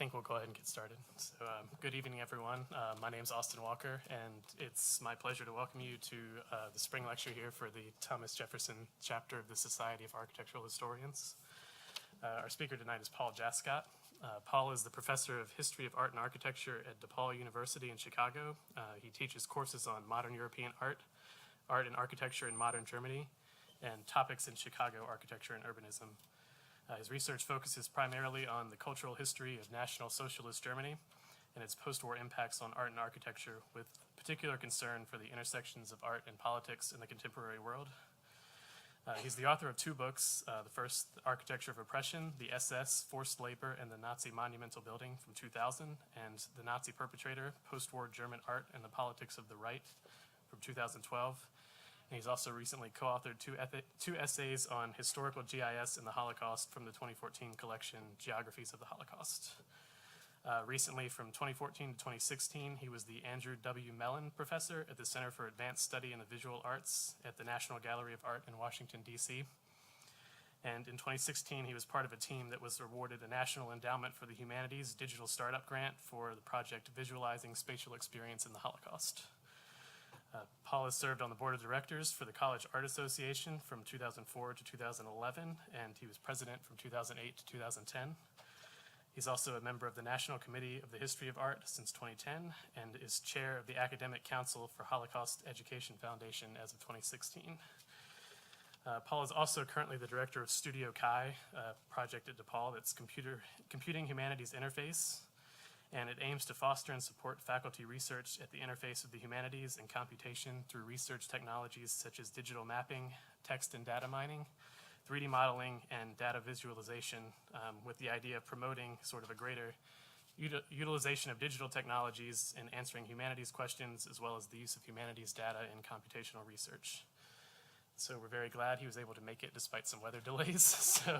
think we'll go ahead and get started. So, good evening, everyone. My name is Austin Walker, and it's my pleasure to welcome you to the spring lecture here for the Thomas Jefferson chapter of the Society of Architectural Historians. Our speaker tonight is Paul Jaskot. Paul is the professor of History of Art and Architecture at DePaul University in Chicago. He teaches courses on modern European art, art and architecture in modern Germany, and topics in Chicago architecture and urbanism. His research focuses primarily on the cultural history of National Socialist Germany and its post-war impacts on art and architecture, with particular concern for the intersections of art and politics in the contemporary world. He's the author of two books, the first, Architecture of Oppression, the SS, Forced Labor, and the Nazi Monumental Building from 2000, and The Nazi Perpetrator, Post-War German Art and the Politics of the Right from 2012. And he's also recently co-authored two essays on historical GIS and the Holocaust from the 2014 collection, Geographies of the Holocaust. Recently, from 2014 to 2016, he was the Andrew W. Mellon Professor at the Center for Advanced Study in the Visual Arts at the National Gallery of Art in Washington, D.C. And in 2016, he was part of a team that was awarded a National Endowment for the Humanities Digital Startup Grant for the project Visualizing Spatial Experience in the Holocaust. Paul has served on the board of directors for the College Art Association from 2004 to 2011, and he was president from 2008 to 2010. He's also a member of the National Committee of the History of Art since 2010, and is chair of the Academic Council for Holocaust Education Foundation as of 2016. Paul is also currently the director of Studio Chi, a project at DePaul that's Computing Humanities Interface, and it aims to foster and support faculty research at the interface of the humanities and computation through research technologies such as digital mapping, text and data mining, 3D modeling, and data visualization, with the idea of promoting sort of a greater utilization of digital technologies in answering humanities questions, as well as the use of humanities data in computational research. So we're very glad he was able to make it despite some weather delays. So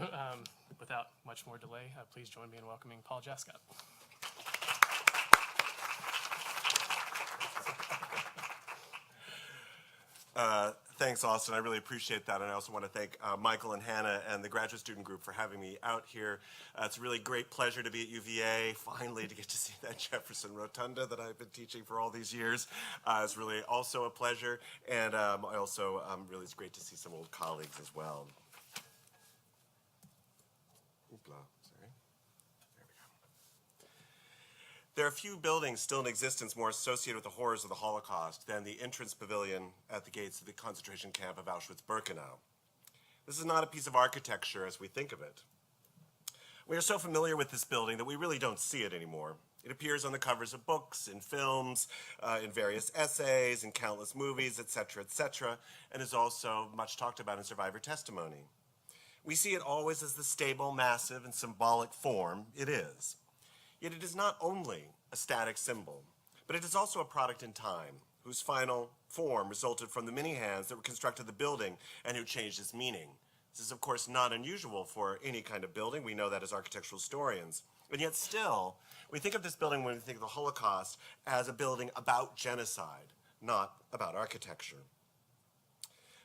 without much more delay, please join me in welcoming Paul Jaskot. Thanks, Austin. I really appreciate that. And I also want to thank Michael and Hannah and the graduate student group for having me out here. It's a really great pleasure to be at UVA, finally to get to see that Jefferson Rotunda that I've been teaching for all these years. It's really also a pleasure. And I also, really, it's great to see some old colleagues as well. Oopla. There are few buildings still in existence more associated with the horrors of the Holocaust than the entrance pavilion at the gates of the concentration camp of Auschwitz-Birkenau. This is not a piece of architecture as we think of it. We are so familiar with this building that we really don't see it anymore. It appears on the covers of books, in films, in various essays, in countless movies, etc., and is also much talked about in survivor testimony. We see it always as the stable, massive, and symbolic form it is. Yet it is not only a static symbol, but it is also a product in time, whose final form resulted from the many hands that constructed the building and who changed its meaning. This is, of course, not unusual for any kind of building. We know that as architectural historians. And yet still, we think of this building when we think of the Holocaust as a building about genocide, not about architecture.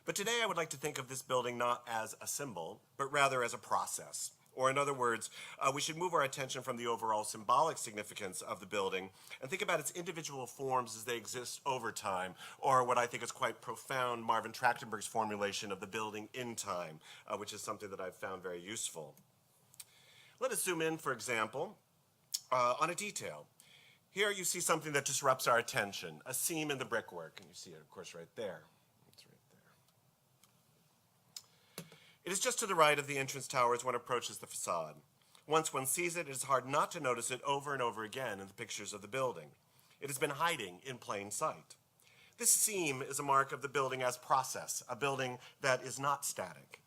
But today I would like to think of this building not as a symbol, but rather as a process. Or in other words, we should move our attention from the overall symbolic significance of the building and think about its individual forms as they exist over time, or what I think is quite profound, Marvin Trachtenberg's formulation of the building in time, which is something that I've found very useful. Let us zoom in, for example, on a detail. Here you see something that disrupts our attention, a seam in the brickwork, and you see it, of course, right there. It is just to the right of the entrance tower as one approaches the facade. Once one sees it, it is hard not to notice it over and over again in the pictures of the building. It has been hiding in plain sight. This seam is a mark of the building as process, a building that is not static.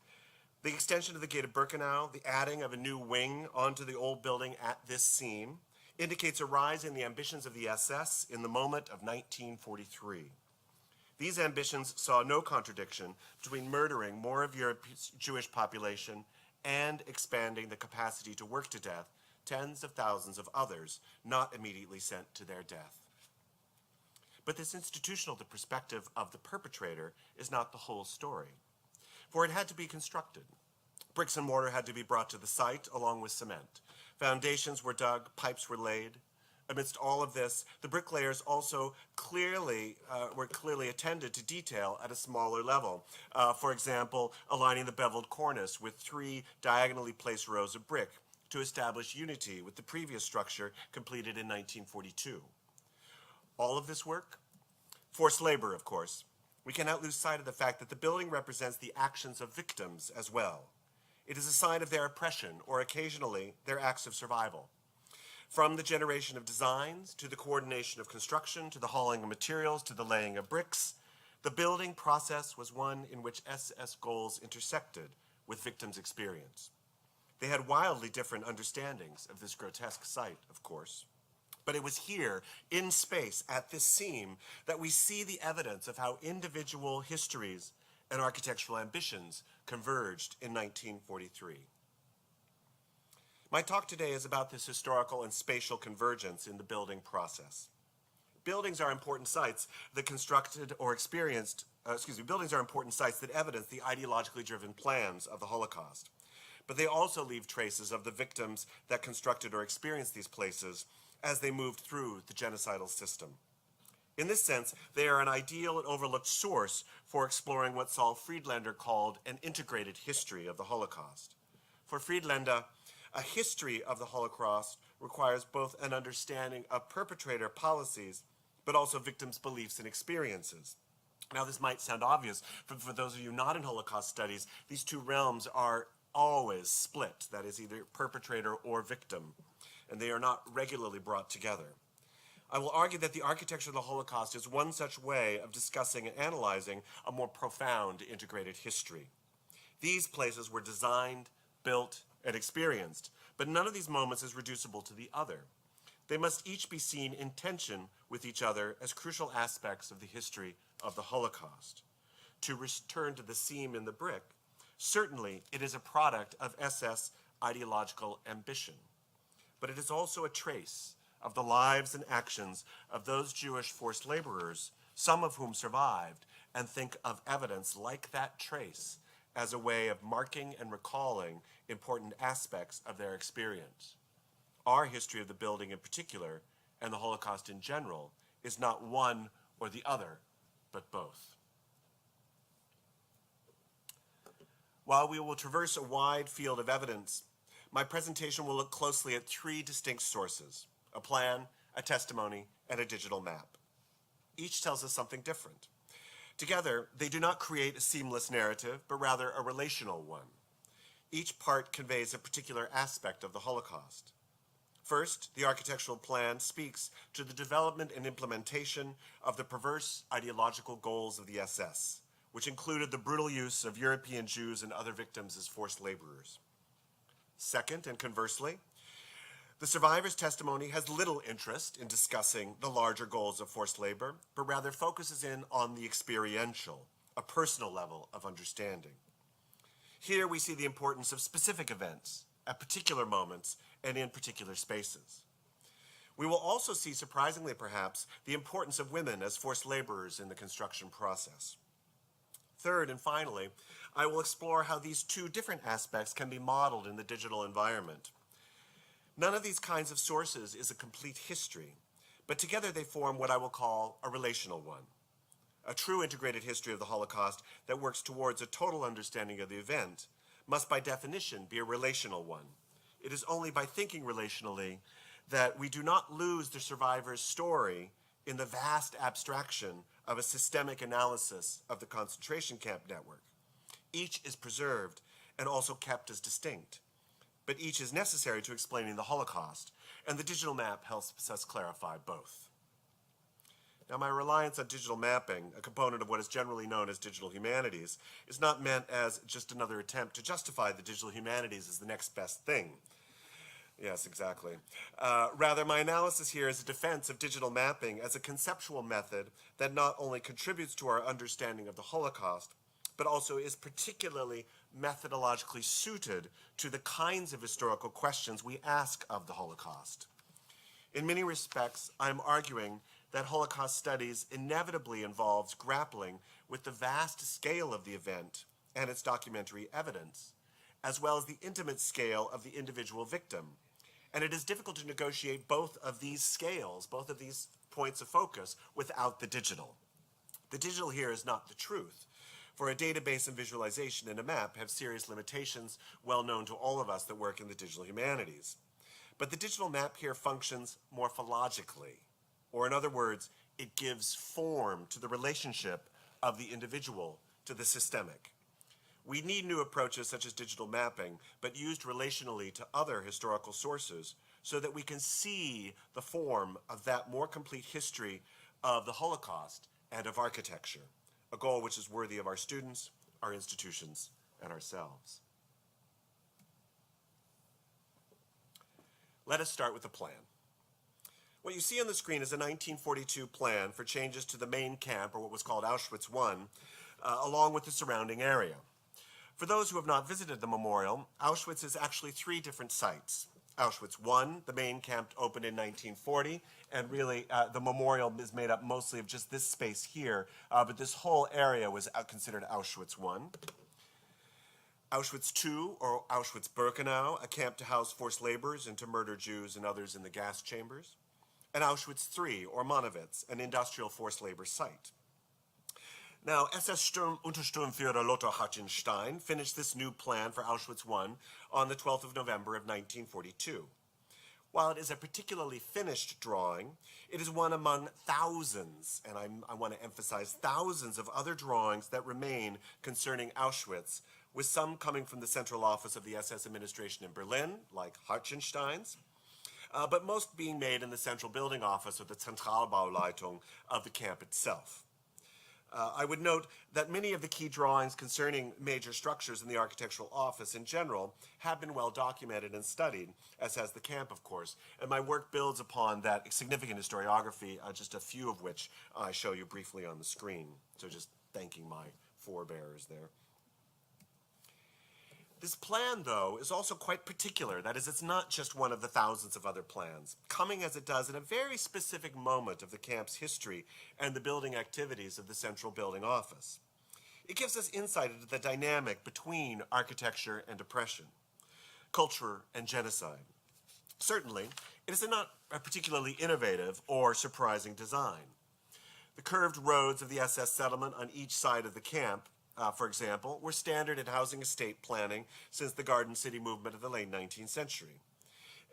The extension of the gate of Birkenau, the adding of a new wing onto the old building at this seam, indicates a rise in the ambitions of the SS in the moment of 1943. These ambitions saw no contradiction between murdering more of Europe's Jewish population and expanding the capacity to work to death tens of thousands of others not immediately sent to their death. But this institutional perspective of the perpetrator is not the whole story, for it had to be constructed. Bricks and mortar had to be brought to the site along with cement. Foundations were dug, pipes were laid. Amidst all of this, the bricklayers also were clearly attended to detail at a smaller level. For example, aligning the beveled cornice with 3 diagonally placed rows of brick to establish unity with the previous structure completed in 1942. All of this work? Forced labor, of course. We cannot lose sight of the fact that the building represents the actions of victims as well. It is a sign of their oppression, or occasionally, their acts of survival. From the generation of designs, to the coordination of construction, to the hauling of materials, to the laying of bricks, the building process was one in which SS goals intersected with victims' experience. They had wildly different understandings of this grotesque site, of course. But it was here, in space, at this seam, that we see the evidence of how individual histories and architectural ambitions converged in 1943. My talk today is about this historical and spatial convergence in the building process. Buildings are important sites that buildings are important sites that evidence the ideologically driven plans of the Holocaust. But they also leave traces of the victims that constructed or experienced these places as they moved through the genocidal system. In this sense, they are an ideal and overlooked source for exploring what Saul Friedlander called an integrated history of the Holocaust. For Friedlander, a history of the Holocaust requires both an understanding of perpetrator policies, but also victims' beliefs and experiences. Now, this might sound obvious, but for those of you not in Holocaust studies, these two realms are always split, that is, either perpetrator or victim, and they are not regularly brought together. I will argue that the architecture of the Holocaust is one such way of discussing and analyzing a more profound integrated history. These places were designed, built, and experienced, but none of these moments is reducible to the other. They must each be seen in tension with each other as crucial aspects of the history of the Holocaust. To return to the seam in the brick, certainly it is a product of SS ideological ambition, but it is also a trace of the lives and actions of those Jewish forced laborers, some of whom survived, and think of evidence like that trace as a way of marking and recalling important aspects of their experience. Our history of the building in particular, and the Holocaust in general, is not one or the other, but both. While we will traverse a wide field of evidence, my presentation will look closely at 3 distinct sources: a plan, a testimony, and a digital map. Each tells us something different. Together, they do not create a seamless narrative, but rather a relational one. Each part conveys a particular aspect of the Holocaust. First, the architectural plan speaks to the development and implementation of the perverse ideological goals of the SS, which included the brutal use of European Jews and other victims as forced laborers. Second, and conversely, the survivor's testimony has little interest in discussing the larger goals of forced labor, but rather focuses in on the experiential, a personal level of understanding. Here we see the importance of specific events at particular moments and in particular spaces. We will also see, surprisingly perhaps, the importance of women as forced laborers in the construction process. Third, and finally, I will explore how these 2 different aspects can be modeled in the digital environment. None of these kinds of sources is a complete history, but together they form what I will call a relational one. A true integrated history of the Holocaust that works towards a total understanding of the event must by definition be a relational one. It is only by thinking relationally that we do not lose the survivor's story in the vast abstraction of a systemic analysis of the concentration camp network. Each is preserved and also kept as distinct, but each is necessary to explaining the Holocaust, and the digital map helps us clarify both. Now, my reliance on digital mapping, a component of what is generally known as digital humanities, is not meant as just another attempt to justify the digital humanities as the next best thing. Yes, exactly. Rather, my analysis here is a defense of digital mapping as a conceptual method that not only contributes to our understanding of the Holocaust, but also is particularly methodologically suited to the kinds of historical questions we ask of the Holocaust. In many respects, I'm arguing that Holocaust studies inevitably involves grappling with the vast scale of the event and its documentary evidence, as well as the intimate scale of the individual victim, And it is difficult to negotiate both of these scales, both of these points of focus, without the digital. The digital here is not the truth, for a database and visualization and a map have serious limitations well known to all of us that work in the digital humanities. But the digital map here functions morphologically, or in other words, it gives form to the relationship of the individual to the systemic. We need new approaches such as digital mapping, but used relationally to other historical sources so that we can see the form of that more complete history of the Holocaust and of architecture, a goal which is worthy of our students, our institutions, and ourselves. Let us start with the plan. What you see on the screen is a 1942 plan for changes to the main camp, or what was called Auschwitz I, along with the surrounding area. For those who have not visited the memorial, Auschwitz is actually 3 different sites. Auschwitz I, the main camp, opened in 1940, and really the memorial is made up mostly of just this space here, but this whole area was considered Auschwitz I. Auschwitz II, or Auschwitz-Birkenau, a camp to house forced laborers and to murder Jews and others in the gas chambers. And Auschwitz III, or Monowitz, an industrial forced labor site. Now, SS Untersturmführer Lothar Hartenstein finished this new plan for Auschwitz I on the 12th of November of 1942. While it is a particularly finished drawing, it is one among thousands, and I want to emphasize thousands of other drawings that remain concerning Auschwitz, with some coming from the central office of the SS administration in Berlin, like Hartenstein's, but most being made in the central building office of the Zentralbauleitung of the camp itself. I would note that many of the key drawings concerning major structures in the architectural office in general have been well documented and studied, as has the camp, of course, and my work builds upon that significant historiography, just a few of which I show you briefly on the screen. So just thanking my forebearers there. This plan, though, is also quite particular. That is, it's not just one of the thousands of other plans, coming as it does in a very specific moment of the camp's history and the building activities of the central building office. It gives us insight into the dynamic between architecture and oppression, culture and genocide. Certainly, it is not a particularly innovative or surprising design. The curved roads of the SS settlement on each side of the camp, for example, were standard in housing estate planning since the Garden City movement of the late 19th century.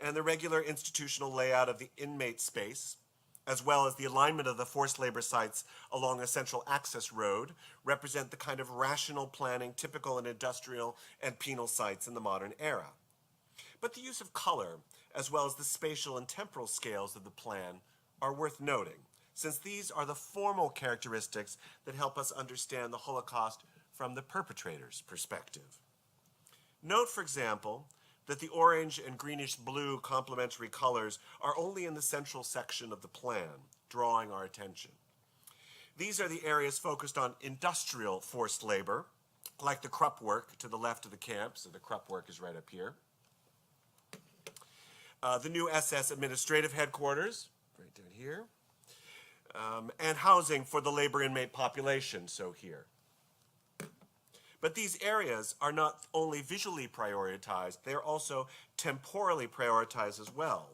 And the regular institutional layout of the inmate space, as well as the alignment of the forced labor sites along a central access road, represent the kind of rational planning typical in industrial and penal sites in the modern era. But the use of color, as well as the spatial and temporal scales of the plan, are worth noting, since these are the formal characteristics that help us understand the Holocaust from the perpetrator's perspective. Note, for example, that the orange and greenish-blue complementary colors are only in the central section of the plan, drawing our attention. These are the areas focused on industrial forced labor, like the Krupp work to the left of the camp, so the Krupp work is right up here. The new SS administrative headquarters, right down here, and housing for the labor inmate population, so here. But these areas are not only visually prioritized, they are also temporally prioritized as well.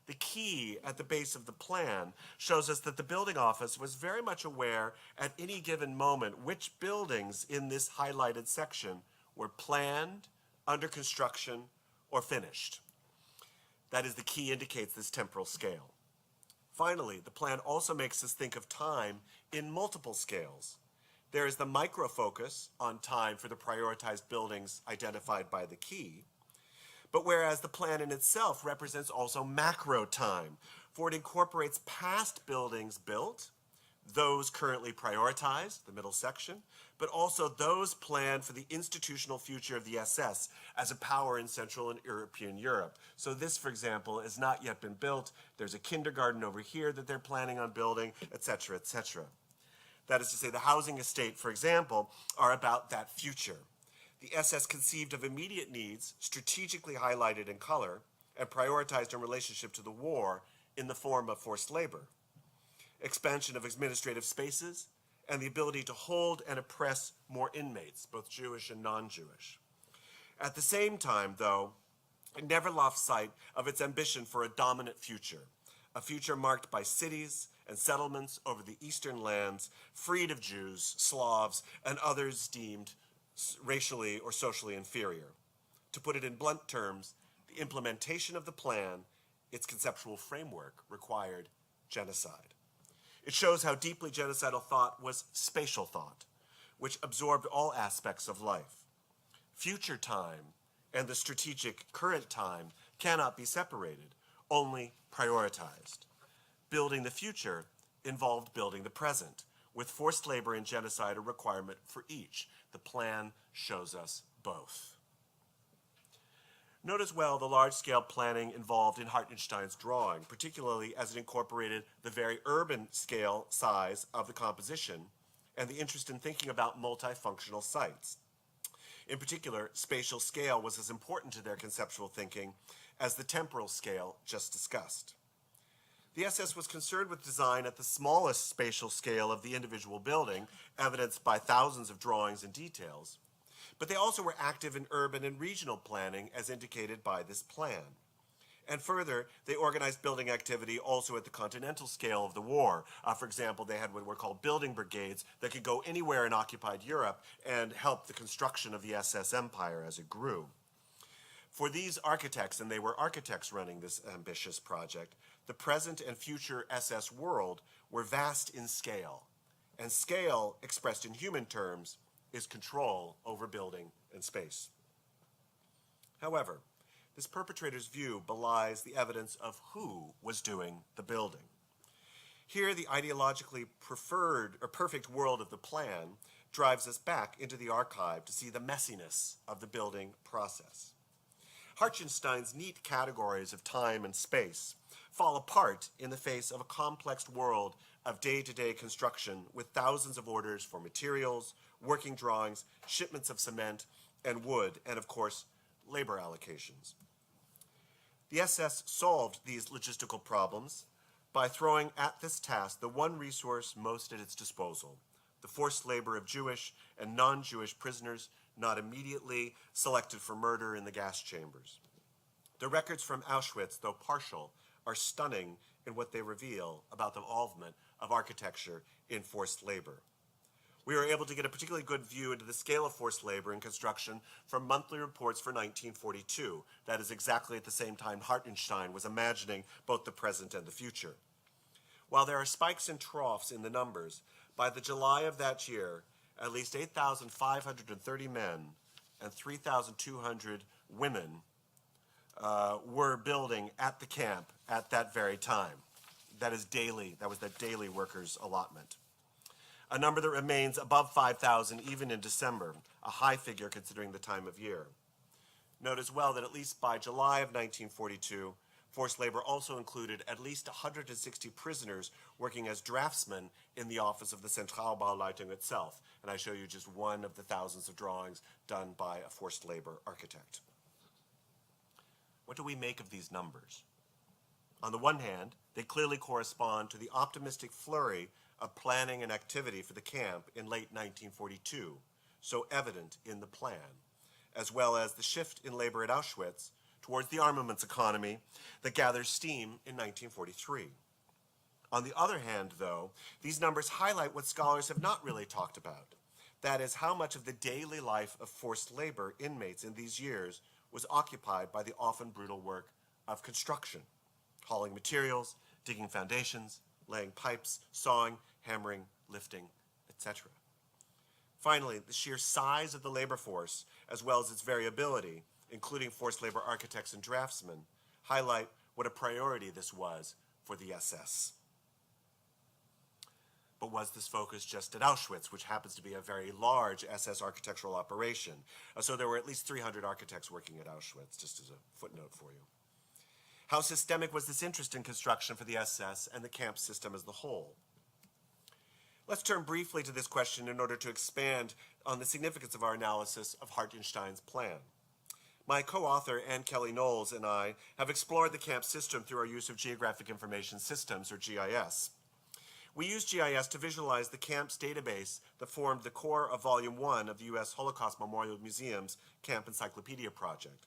The key at the base of the plan shows us that the building office was very much aware at any given moment which buildings in this highlighted section were planned, under construction, or finished. That is, the key indicates this temporal scale. Finally, the plan also makes us think of time in multiple scales. There is the micro-focus on time for the prioritized buildings identified by the key, but whereas the plan in itself represents also macro time, for it incorporates past buildings built, those currently prioritized, the middle section, but also those planned for the institutional future of the SS as a power in Central and European Europe. So this, for example, has not yet been built. There's a kindergarten over here that they're planning on building, etc., etc. That is to say, the housing estate, for example, are about that future. The SS conceived of immediate needs, strategically highlighted in color, and prioritized in relationship to the war in the form of forced labor, expansion of administrative spaces, and the ability to hold and oppress more inmates, both Jewish and non-Jewish. At the same time, though, It never lost sight of its ambition for a dominant future, a future marked by cities and settlements over the eastern lands, freed of Jews, Slavs, and others deemed racially or socially inferior. To put it in blunt terms, the implementation of the plan, its conceptual framework, required genocide. It shows how deeply genocidal thought was spatial thought, which absorbed all aspects of life. Future time and the strategic current time cannot be separated, only prioritized. Building the future involved building the present, with forced labor and genocide a requirement for each. The plan shows us both. Note as well the large-scale planning involved in Hartenstein's drawing, particularly as it incorporated the very urban scale size of the composition and the interest in thinking about multifunctional sites. In particular, spatial scale was as important to their conceptual thinking as the temporal scale just discussed. The SS was concerned with design at the smallest spatial scale of the individual building, evidenced by thousands of drawings and details, but they also were active in urban and regional planning as indicated by this plan. And further, they organized building activity also at the continental scale of the war. For example, they had what were called building brigades that could go anywhere in occupied Europe and help the construction of the SS empire as it grew. For these architects, and they were architects running this ambitious project, the present and future SS world were vast in scale. And scale, expressed in human terms, is control over building and space. However, this perpetrator's view belies the evidence of who was doing the building. Here, the ideologically preferred or perfect world of the plan drives us back into the archive to see the messiness of the building process. Hartenstein's neat categories of time and space fall apart in the face of a complex world of day-to-day construction with thousands of orders for materials, working drawings, shipments of cement and wood, and of course, labor allocations. The SS solved these logistical problems by throwing at this task the one resource most at its disposal, the forced labor of Jewish and non-Jewish prisoners not immediately selected for murder in the gas chambers. The records from Auschwitz, though partial, are stunning in what they reveal about the involvement of architecture in forced labor. We were able to get a particularly good view into the scale of forced labor in construction from monthly reports for 1942. That is exactly at the same time Hartenstein was imagining both the present and the future. While there are spikes and troughs in the numbers, by the July of that year, at least 8,530 men and 3,200 women were building at the camp at that very time. That is daily, that was the daily workers' allotment. A number that remains above 5,000 even in December, a high figure considering the time of year. Note as well that at least by July of 1942, forced labor also included at least 160 prisoners working as draftsmen in the office of the Zentralbauleitung itself. And I show you just one of the thousands of drawings done by a forced labor architect. What do we make of these numbers? On the one hand, they clearly correspond to the optimistic flurry of planning and activity for the camp in late 1942, so evident in the plan, as well as the shift in labor at Auschwitz towards the armaments economy that gathers steam in 1943. On the other hand, though, these numbers highlight what scholars have not really talked about. That is, how much of the daily life of forced labor inmates in these years was occupied by the often brutal work of construction, hauling materials, digging foundations, laying pipes, sawing, hammering, lifting, etc. Finally, the sheer size of the labor force, as well as its variability, including forced labor architects and draftsmen, highlight what a priority this was for the SS. But was this focus just at Auschwitz, which happens to be a very large SS architectural operation? So there were at least 300 architects working at Auschwitz, just as a footnote for you. How systemic was this interest in construction for the SS and the camp system as the whole? Let's turn briefly to this question in order to expand on the significance of our analysis of Hartenstein's plan. My co-author, Ann Kelly Knowles, and I have explored the camp system through our use of Geographic Information Systems, or GIS. We used GIS to visualize the camp's database that formed the core of Volume 1 of the U.S. Holocaust Memorial Museum's Camp Encyclopedia project.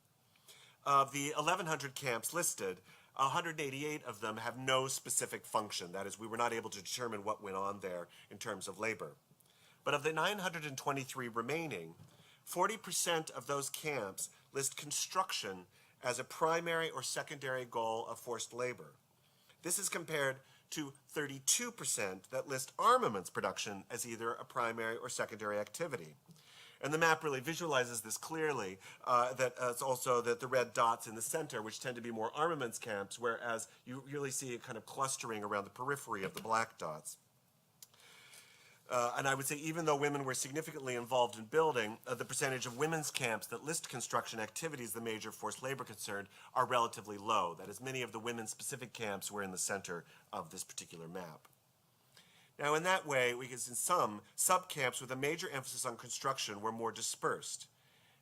Of the 1,100 camps listed, 188 of them have no specific function. That is, we were not able to determine what went on there in terms of labor. But of the 923 remaining, 40% of those camps list construction as a primary or secondary goal of forced labor. This is compared to 32% that list armaments production as either a primary or secondary activity. And the map really visualizes this clearly, that it's also that the red dots in the center, which tend to be more armaments camps, whereas you really see a kind of clustering around the periphery of the black dots. And I would say even though women were significantly involved in building, the percentage of women's camps that list construction activities the major forced labor concern are relatively low. That is, many of the women-specific camps were in the center of this particular map. Now, in that way, we can see some sub-camps with a major emphasis on construction were more dispersed.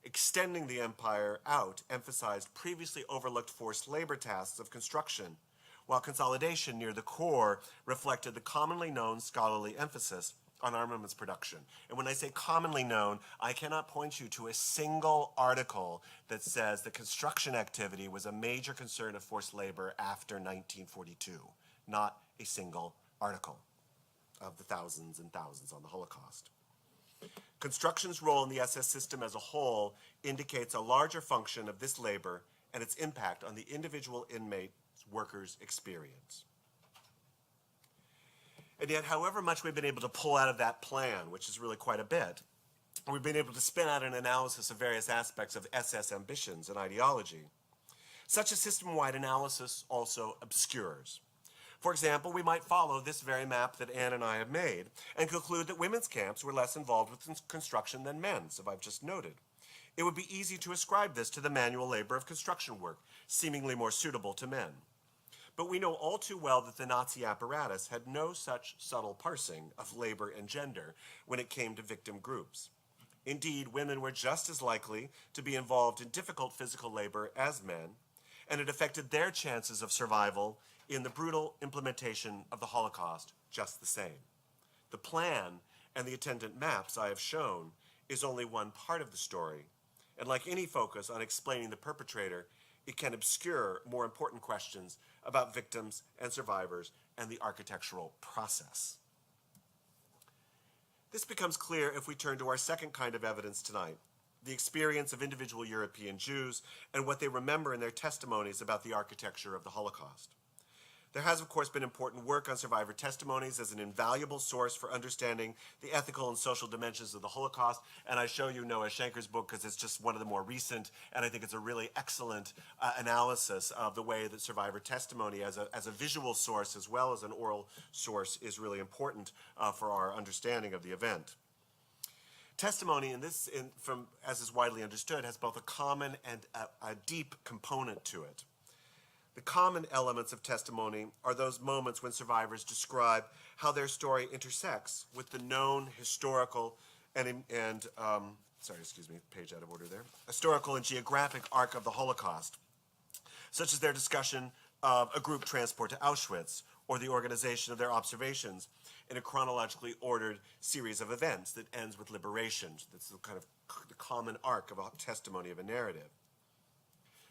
Extending the empire out emphasized previously overlooked forced labor tasks of construction, while consolidation near the core reflected the commonly known scholarly emphasis on armaments production. And when I say commonly known, I cannot point you to a single article that says the construction activity was a major concern of forced labor after 1942. Not a single article of the thousands and thousands on the Holocaust. Construction's role in the SS system as a whole indicates a larger function of this labor and its impact on the individual inmate worker's experience. And yet, however much we've been able to pull out of that plan, which is really quite a bit, we've been able to spin out an analysis of various aspects of SS ambitions and ideology. Such a system-wide analysis also obscures. For example, we might follow this very map that Anne and I have made and conclude that women's camps were less involved with construction than men's, as I've just noted. It would be easy to ascribe this to the manual labor of construction work, seemingly more suitable to men. But we know all too well that the Nazi apparatus had no such subtle parsing of labor and gender when it came to victim groups. Indeed, women were just as likely to be involved in difficult physical labor as men, and it affected their chances of survival in the brutal implementation of the Holocaust just the same. The plan and the attendant maps I have shown is only one part of the story, and like any focus on explaining the perpetrator, it can obscure more important questions about victims and survivors and the architectural process. This becomes clear if we turn to our second kind of evidence tonight, the experience of individual European Jews and what they remember in their testimonies about the architecture of the Holocaust. There has, of course, been important work on survivor testimonies as an invaluable source for understanding the ethical and social dimensions of the Holocaust, and I show you Noah Schenker's book because it's just one of the more recent, and I think it's a really excellent analysis of the way that survivor testimony as a visual source as well as an oral source is really important for our understanding of the event. Testimony, as is widely understood, has both a common and a deep component to it. The common elements of testimony are those moments when survivors describe how their story intersects with the known historical page out of order there, historical and geographic arc of the Holocaust, such as their discussion of a group transport to Auschwitz or the organization of their observations in a chronologically ordered series of events that ends with liberation. That's the kind of the common arc of a testimony of a narrative.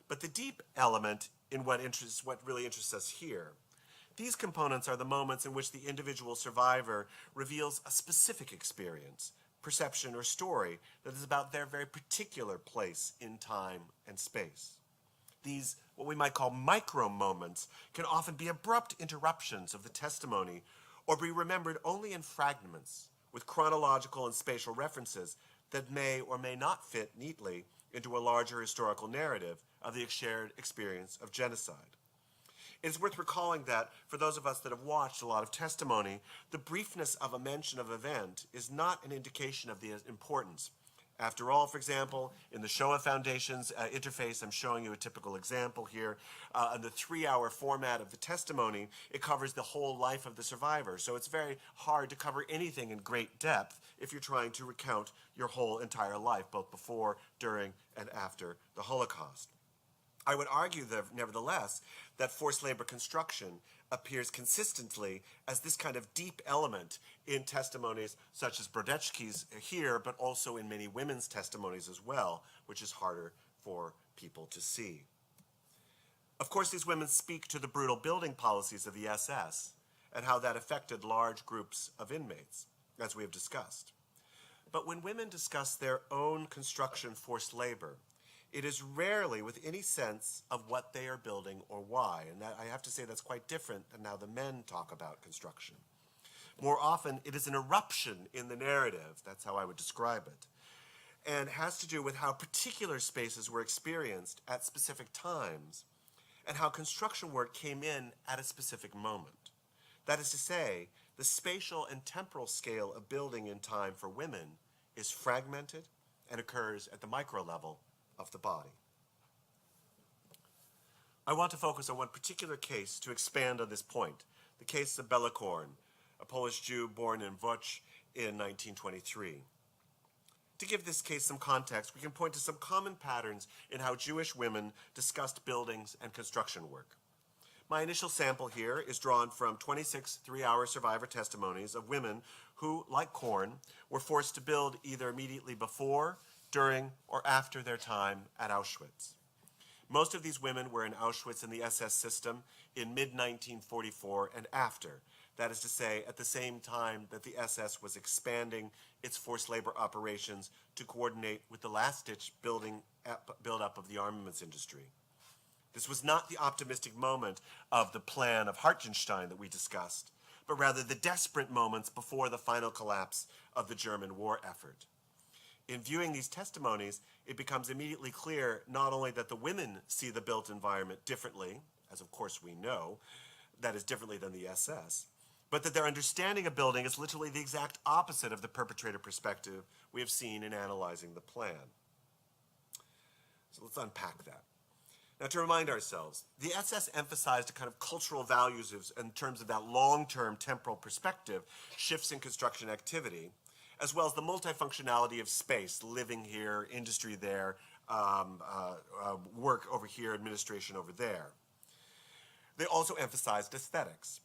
But the deep element in what really interests us here, these components are the moments in which the individual survivor reveals a specific experience, perception, or story that is about their very particular place in time and space. These, what we might call micro moments, can often be abrupt interruptions of the testimony or be remembered only in fragments with chronological and spatial references that may or may not fit neatly into a larger historical narrative of the shared experience of genocide. It is worth recalling that, for those of us that have watched a lot of testimony, the briefness of a mention of event is not an indication of the importance. After all, for example, in the Shoah Foundation's interface, I'm showing you a typical example here. In the 3-hour format of the testimony, it covers the whole life of the survivor. So it's very hard to cover anything in great depth if you're trying to recount your whole entire life, both before, during, and after the Holocaust. I would argue, nevertheless, that forced labor construction appears consistently as this kind of deep element in testimonies such as Brodetsky's here, but also in many women's testimonies as well, which is harder for people to see. Of course, these women speak to the brutal building policies of the SS and how that affected large groups of inmates, as we have discussed. But when women discuss their own construction forced labor, it is rarely with any sense of what they are building or why, and that, I have to say that's quite different than how the men talk about construction. More often, it is an eruption in the narrative, that's how I would describe it, and has to do with how particular spaces were experienced at specific times, and how construction work came in at a specific moment. That is to say, the spatial and temporal scale of building in time for women is fragmented and occurs at the micro level of the body. I want to focus on one particular case to expand on this point, the case of Bella Korn, a Polish Jew born in Łódź in 1923. To give this case some context, we can point to some common patterns in how Jewish women discussed buildings and construction work. My initial sample here is drawn from 26 three-hour survivor testimonies of women who, like Korn, were forced to build either immediately before, during, or after their time at Auschwitz. Most of these women were in Auschwitz in the SS system in mid-1944 and after, that is to say, at the same time that the SS was expanding its forced labor operations to coordinate with the last-ditch build-up of the armaments industry. This was not the optimistic moment of the plan of Hartenstein that we discussed, but rather the desperate moments before the final collapse of the German war effort. In viewing these testimonies, it becomes immediately clear not only that the women see the built environment differently, as of course we know, that is differently than the SS, but that their understanding of building is literally the exact opposite of the perpetrator perspective we have seen in analyzing the plan. So let's unpack that. Now, to remind ourselves, the SS emphasized a kind of cultural values in terms of that long-term temporal perspective, shifts in construction activity, as well as the multifunctionality of space, living here, industry there, work over here, administration over there. They also emphasized aesthetics.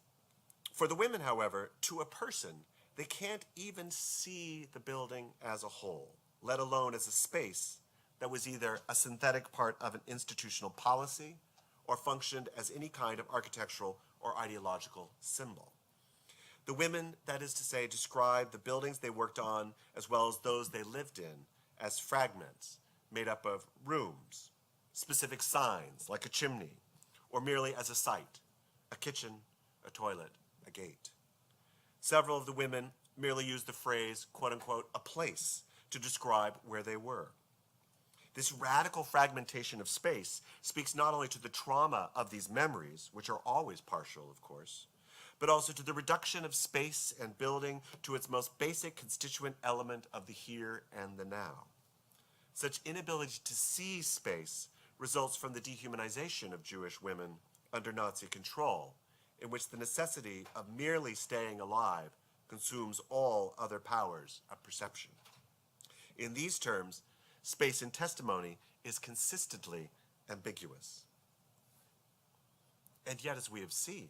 For the women, however, to a person, they can't even see the building as a whole, let alone as a space that was either a synthetic part of an institutional policy or functioned as any kind of architectural or ideological symbol. The women, that is to say, described the buildings they worked on as well as those they lived in as fragments made up of rooms, specific signs like a chimney, or merely as a site, a kitchen, a toilet, a gate. Several of the women merely used the phrase, quote unquote, a place to describe where they were. This radical fragmentation of space speaks not only to the trauma of these memories, which are always partial, of course, but also to the reduction of space and building to its most basic constituent element of the here and the now. Such inability to see space results from the dehumanization of Jewish women under Nazi control, in which the necessity of merely staying alive consumes all other powers of perception. In these terms, space in testimony is consistently ambiguous. And yet, as we have seen,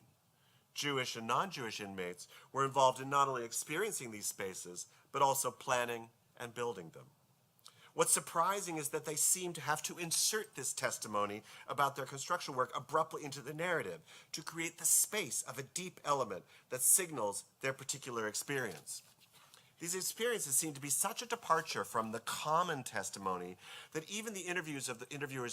Jewish and non-Jewish inmates were involved in not only experiencing these spaces, but also planning and building them. What's surprising is that they seem to have to insert this testimony about their construction work abruptly into the narrative to create the space of a deep element that signals their particular experience. These experiences seem to be such a departure from the common testimony that even the interviewers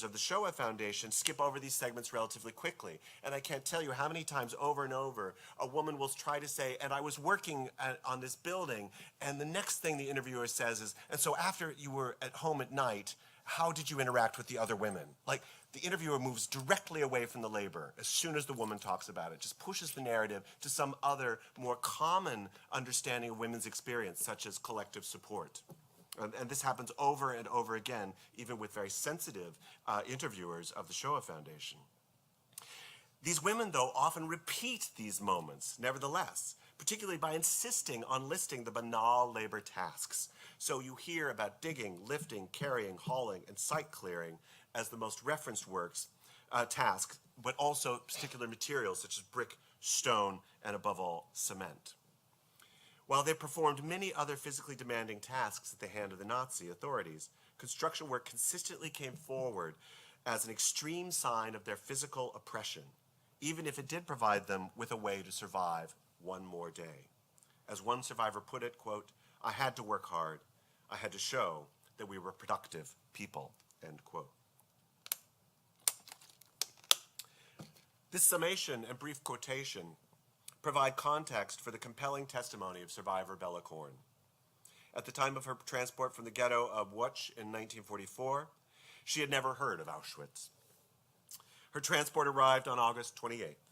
of the Shoah Foundation skip over these segments relatively quickly. And I can't tell you how many times over and over a woman will try to say, and I was working on this building, and the next thing the interviewer says is, and so after you were at home at night, how did you interact with the other women? Like, the interviewer moves directly away from the labor as soon as the woman talks about it, just pushes the narrative to some other more common understanding of women's experience, such as collective support. And this happens over and over again, even with very sensitive interviewers of the Shoah Foundation. These women, though, often repeat these moments, nevertheless, particularly by insisting on listing the banal labor tasks. So you hear about digging, lifting, carrying, hauling, and site clearing as the most referenced tasks, but also particular materials such as brick, stone, and above all, cement. While they performed many other physically demanding tasks at the hand of the Nazi authorities, construction work consistently came forward as an extreme sign of their physical oppression, even if it did provide them with a way to survive one more day. As one survivor put it, quote, "I had to work hard. I had to show that we were productive people," end quote. This summation and brief quotation provide context for the compelling testimony of survivor Bella Korn. At the time of her transport from the ghetto of Łódź in 1944, she had never heard of Auschwitz. Her transport arrived on August 28th.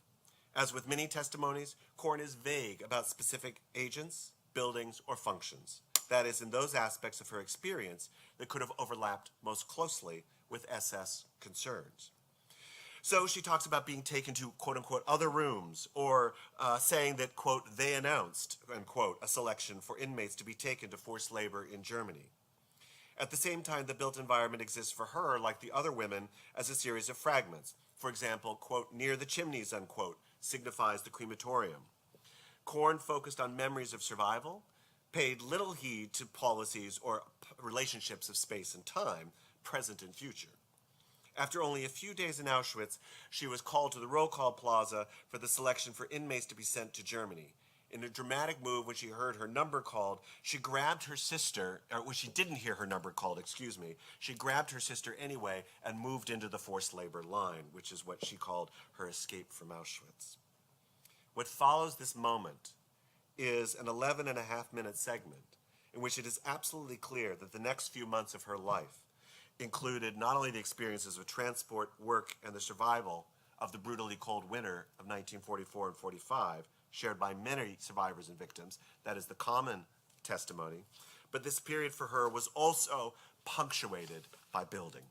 As with many testimonies, Korn is vague about specific agents, buildings, or functions. That is, in those aspects of her experience that could have overlapped most closely with SS concerns. So she talks about being taken to, quote-unquote, other rooms, or saying that, quote, they announced, unquote, a selection for inmates to be taken to forced labor in Germany. At the same time, the built environment exists for her, like the other women, as a series of fragments. For example, quote, "near the chimneys," unquote, signifies the crematorium. Korn focused on memories of survival, paid little heed to policies or relationships of space and time, present and future. After only a few days in Auschwitz, she was called to the roll call plaza for the selection for inmates to be sent to Germany. In a dramatic move, when she heard her number called, she grabbed her sister, or when she didn't hear her number called, she grabbed her sister anyway and moved into the forced labor line, which is what she called her escape from Auschwitz. What follows this moment is an 11.5-minute segment in which it is absolutely clear that the next few months of her life included not only the experiences of transport, work, and the survival of the brutally cold winter of 1944 and 45, shared by many survivors and victims, that is the common testimony, but this period for her was also punctuated by building.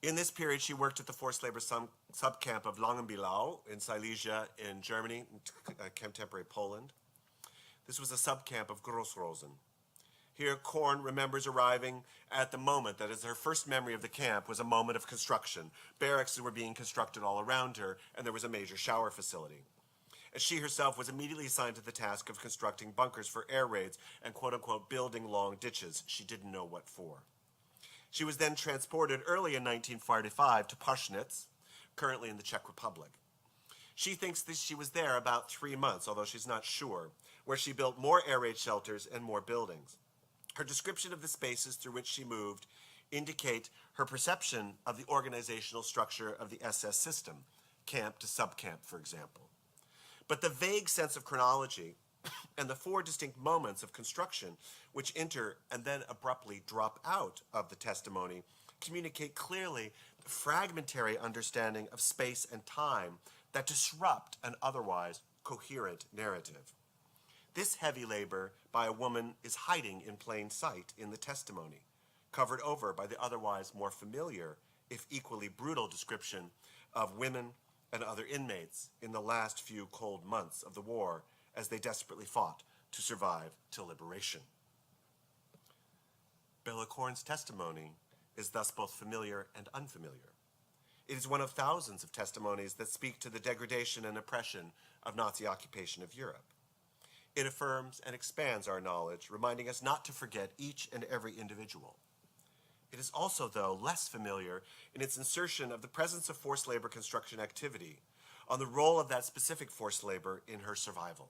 In this period, she worked at the forced labor subcamp of Langenbielau in Silesia in Germany, contemporary Poland. This was a subcamp of Grossrosen. Here, Korn remembers arriving at the moment that is her first memory of the camp was a moment of construction. Barracks were being constructed all around her, and there was a major shower facility. And she herself was immediately assigned to the task of constructing bunkers for air raids and, quote-unquote, building long ditches. She didn't know what for. She was then transported early in 1945 to Paschnitz, currently in the Czech Republic. She thinks that she was there about 3 months, although she's not sure, where she built more air raid shelters and more buildings. Her description of the spaces through which she moved indicate her perception of the organizational structure of the SS system, camp to subcamp, for example. But the vague sense of chronology and the 4 distinct moments of construction which enter and then abruptly drop out of the testimony communicate clearly the fragmentary understanding of space and time that disrupt an otherwise coherent narrative. This heavy labor by a woman is hiding in plain sight in the testimony, covered over by the otherwise more familiar, if equally brutal, description of women and other inmates in the last few cold months of the war as they desperately fought to survive till liberation. Bella Korn's testimony is thus both familiar and unfamiliar. It is one of thousands of testimonies that speak to the degradation and oppression of Nazi occupation of Europe. It affirms and expands our knowledge, reminding us not to forget each and every individual. It is also, though, less familiar in its insertion of the presence of forced labor construction activity on the role of that specific forced labor in her survival.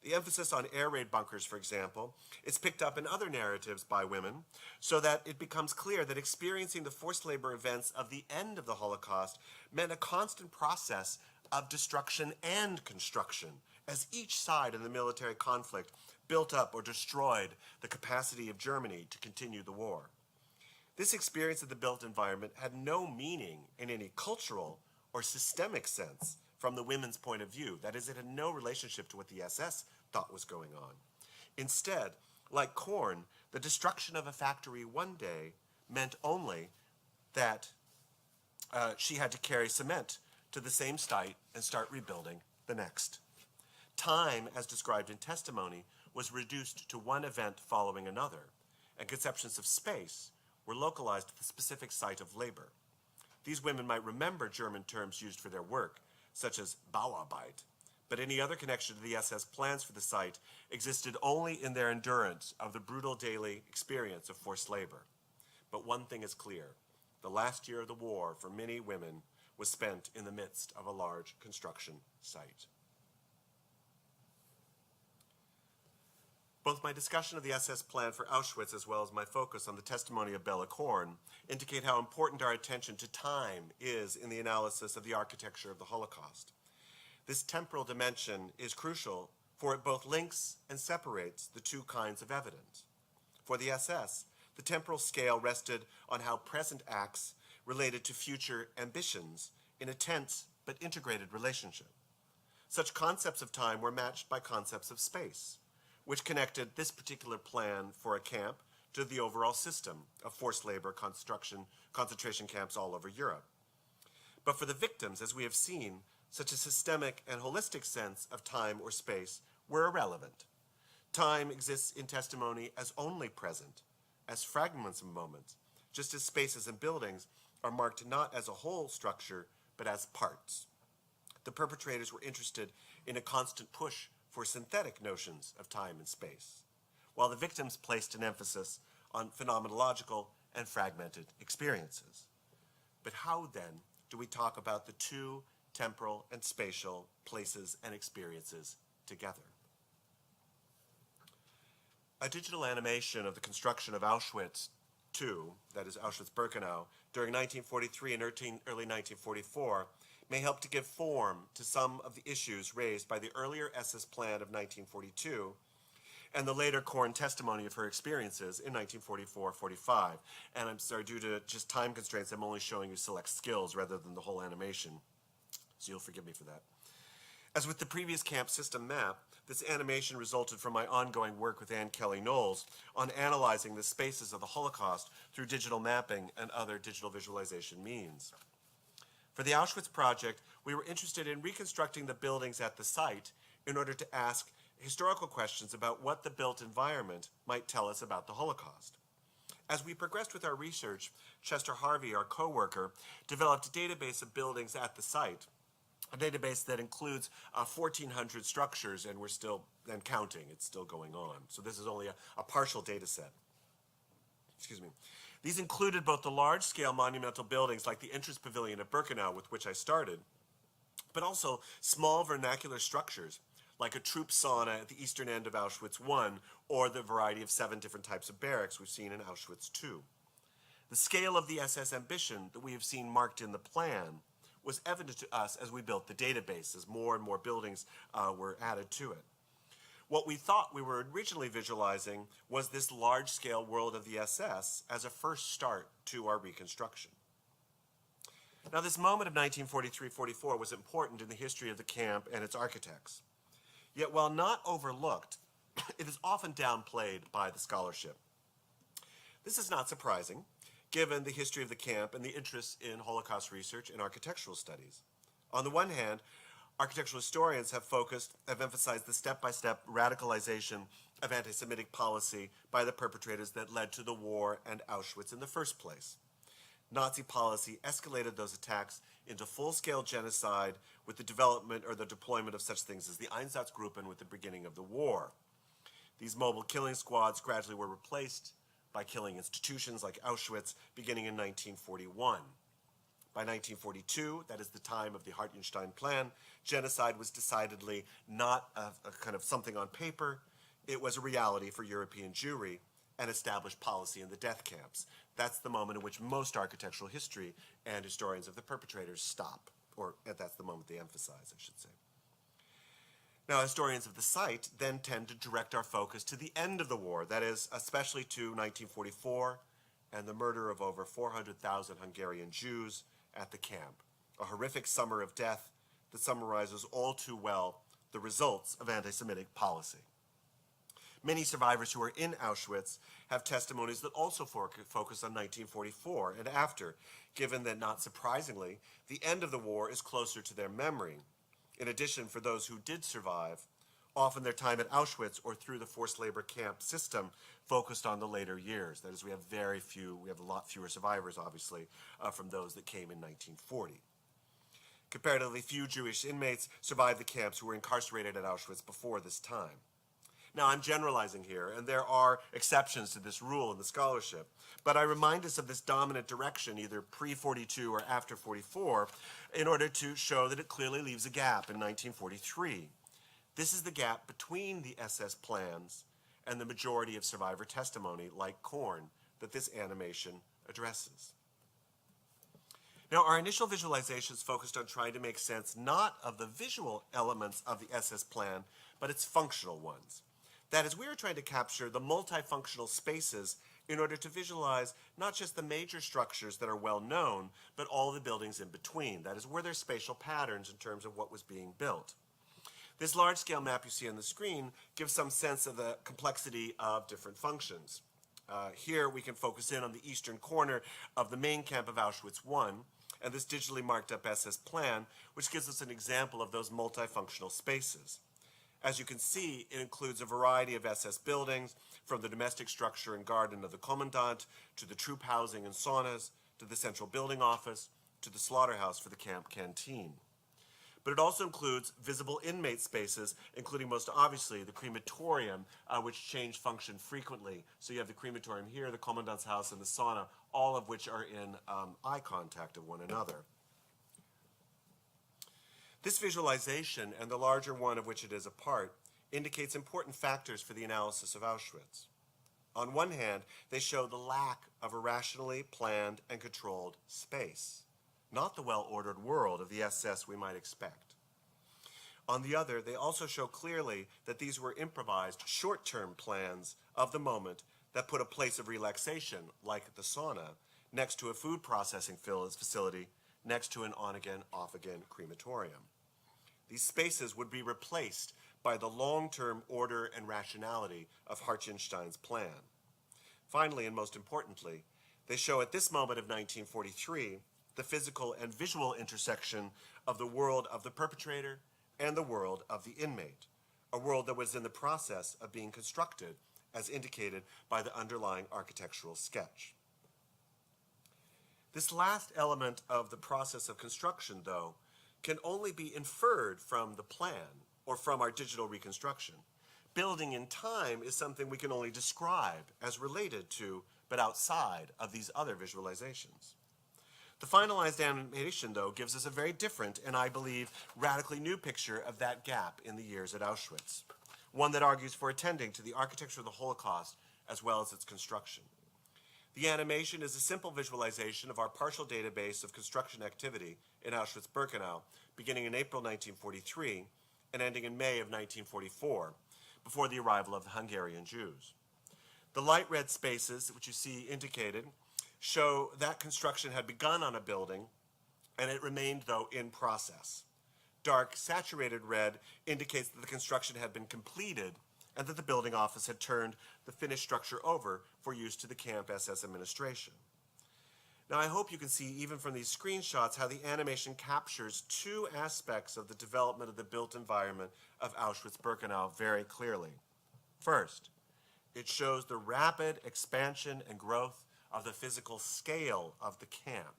The emphasis on air raid bunkers, for example, is picked up in other narratives by women, so that it becomes clear that experiencing the forced labor events of the end of the Holocaust meant a constant process of destruction and construction, as each side in the military conflict built up or destroyed the capacity of Germany to continue the war. This experience of the built environment had no meaning in any cultural or systemic sense from the women's point of view. That is, it had no relationship to what the SS thought was going on. Instead, like Korn, the destruction of a factory one day meant only that she had to carry cement to the same site and start rebuilding the next. Time, as described in testimony, was reduced to one event following another, and conceptions of space were localized to the specific site of labor. These women might remember German terms used for their work, such as Bauarbeit, but any other connection to the SS plans for the site existed only in their endurance of the brutal daily experience of forced labor. But one thing is clear. the last year of the war for many women was spent in the midst of a large construction site. Both my discussion of the SS plan for Auschwitz as well as my focus on the testimony of Bella Korn indicate how important our attention to time is in the analysis of the architecture of the Holocaust. This temporal dimension is crucial, for it both links and separates the two kinds of evidence. For the SS, the temporal scale rested on how present acts related to future ambitions in a tense but integrated relationship. Such concepts of time were matched by concepts of space, which connected this particular plan for a camp to the overall system of forced labor concentration camps all over Europe. But for the victims, as we have seen, such a systemic and holistic sense of time or space were irrelevant. Time exists in testimony as only present, as fragments of moments, just as spaces and buildings are marked not as a whole structure, but as parts. The perpetrators were interested in a constant push for synthetic notions of time and space, while the victims placed an emphasis on phenomenological and fragmented experiences. But how, then, do we talk about the two temporal and spatial places and experiences together? A digital animation of the construction of Auschwitz II, that is Auschwitz-Birkenau, during 1943 and early 1944, may help to give form to some of the issues raised by the earlier SS plan of 1942 and the later Korn testimony of her experiences in 1944-45. And I'm sorry, due to just time constraints, I'm only showing you select skills rather than the whole animation, so you'll forgive me for that. As with the previous camp system map, this animation resulted from my ongoing work with Ann Kelly Knowles on analyzing the spaces of the Holocaust through digital mapping and other digital visualization means. For the Auschwitz project, we were interested in reconstructing the buildings at the site in order to ask historical questions about what the built environment might tell us about the Holocaust. As we progressed with our research, Chester Harvey, our co-worker, developed a database of buildings at the site, a database that includes 1,400 structures, and we're still and counting. It's still going on. So this is only a partial data set. Excuse me. These included both the large-scale monumental buildings like the entrance pavilion at Birkenau, with which I started, but also small vernacular structures like a troop sauna at the eastern end of Auschwitz I, or the variety of 7 different types of barracks we've seen in Auschwitz II. The scale of the SS ambition that we have seen marked in the plan was evident to us as we built the database, as more and more buildings were added to it. What we thought we were originally visualizing was this large-scale world of the SS as a first start to our reconstruction. Now, this moment of 1943-44 was important in the history of the camp and its architects. Yet, while not overlooked, it is often downplayed by the scholarship. This is not surprising, given the history of the camp and the interest in Holocaust research and architectural studies. On the one hand, architectural historians have emphasized the step-by-step radicalization of anti-Semitic policy by the perpetrators that led to the war and Auschwitz in the first place. Nazi policy escalated those attacks into full-scale genocide with the development or the deployment of such things as the Einsatzgruppen with the beginning of the war. These mobile killing squads gradually were replaced by killing institutions like Auschwitz beginning in 1941. By 1942, that is the time of the Hartenstein Plan, genocide was decidedly not a kind of something on paper. It was a reality for European Jewry and established policy in the death camps. That's the moment in which most architectural history and historians of the perpetrators stop, or that's the moment they emphasize, I should say. Now, historians of the site then tend to direct our focus to the end of the war, that is, especially to 1944 and the murder of over 400,000 Hungarian Jews at the camp, a horrific summer of death that summarizes all too well the results of anti-Semitic policy. Many survivors who are in Auschwitz have testimonies that also focus on 1944 and after, given that, not surprisingly, the end of the war is closer to their memory. In addition, for those who did survive, often their time at Auschwitz or through the forced labor camp system focused on the later years. That is, we have a lot fewer survivors, obviously, from those that came in 1940. Comparatively few Jewish inmates survived the camps who were incarcerated at Auschwitz before this time. Now, I'm generalizing here, and there are exceptions to this rule in the scholarship, but I remind us of this dominant direction, either pre-42 or after 44, in order to show that it clearly leaves a gap in 1943. This is the gap between the SS plans and the majority of survivor testimony, like Korn, that this animation addresses. Now, our initial visualizations focused on trying to make sense not of the visual elements of the SS plan, but its functional ones. That is, we were trying to capture the multifunctional spaces in order to visualize not just the major structures that are well known, but all the buildings in between. That is, were there spatial patterns in terms of what was being built. This large-scale map you see on the screen gives some sense of the complexity of different functions. Here we can focus in on the eastern corner of the main camp of Auschwitz I, and this digitally marked up SS plan, which gives us an example of those multifunctional spaces. As you can see, it includes a variety of SS buildings, from the domestic structure and garden of the commandant, to the troop housing and saunas, to the central building office, to the slaughterhouse for the camp canteen. But it also includes visible inmate spaces, including most obviously the crematorium, which change function frequently. So you have the crematorium here, the commandant's house, and the sauna, all of which are in eye contact of one another. This visualization, and the larger one of which it is a part, indicates important factors for the analysis of Auschwitz. On one hand, they show the lack of a rationally planned and controlled space, not the well-ordered world of the SS we might expect. On the other, they also show clearly that these were improvised, short-term plans of the moment that put a place of relaxation, like the sauna, next to a food processing facility, next to an on-again, off-again crematorium. These spaces would be replaced by the long-term order and rationality of Hartgenstein's plan. Finally, and most importantly, they show at this moment of 1943 the physical and visual intersection of the world of the perpetrator and the world of the inmate, a world that was in the process of being constructed, as indicated by the underlying architectural sketch. This last element of the process of construction, though, can only be inferred from the plan or from our digital reconstruction. Building in time is something we can only describe as related to, but outside of these other visualizations. The finalized animation, though, gives us a very different, and I believe, radically new picture of that gap in the years at Auschwitz, one that argues for attending to the architecture of the Holocaust as well as its construction. The animation is a simple visualization of our partial database of construction activity in Auschwitz-Birkenau, beginning in April 1943 and ending in May of 1944, before the arrival of the Hungarian Jews. The light red spaces, which you see indicated, show that construction had begun on a building, and it remained, though, in process. Dark saturated red indicates that the construction had been completed and that the building office had turned the finished structure over for use to the camp SS administration. Now, I hope you can see, even from these screenshots, how the animation captures two aspects of the development of the built environment of Auschwitz-Birkenau very clearly. First, it shows the rapid expansion and growth of the physical scale of the camp.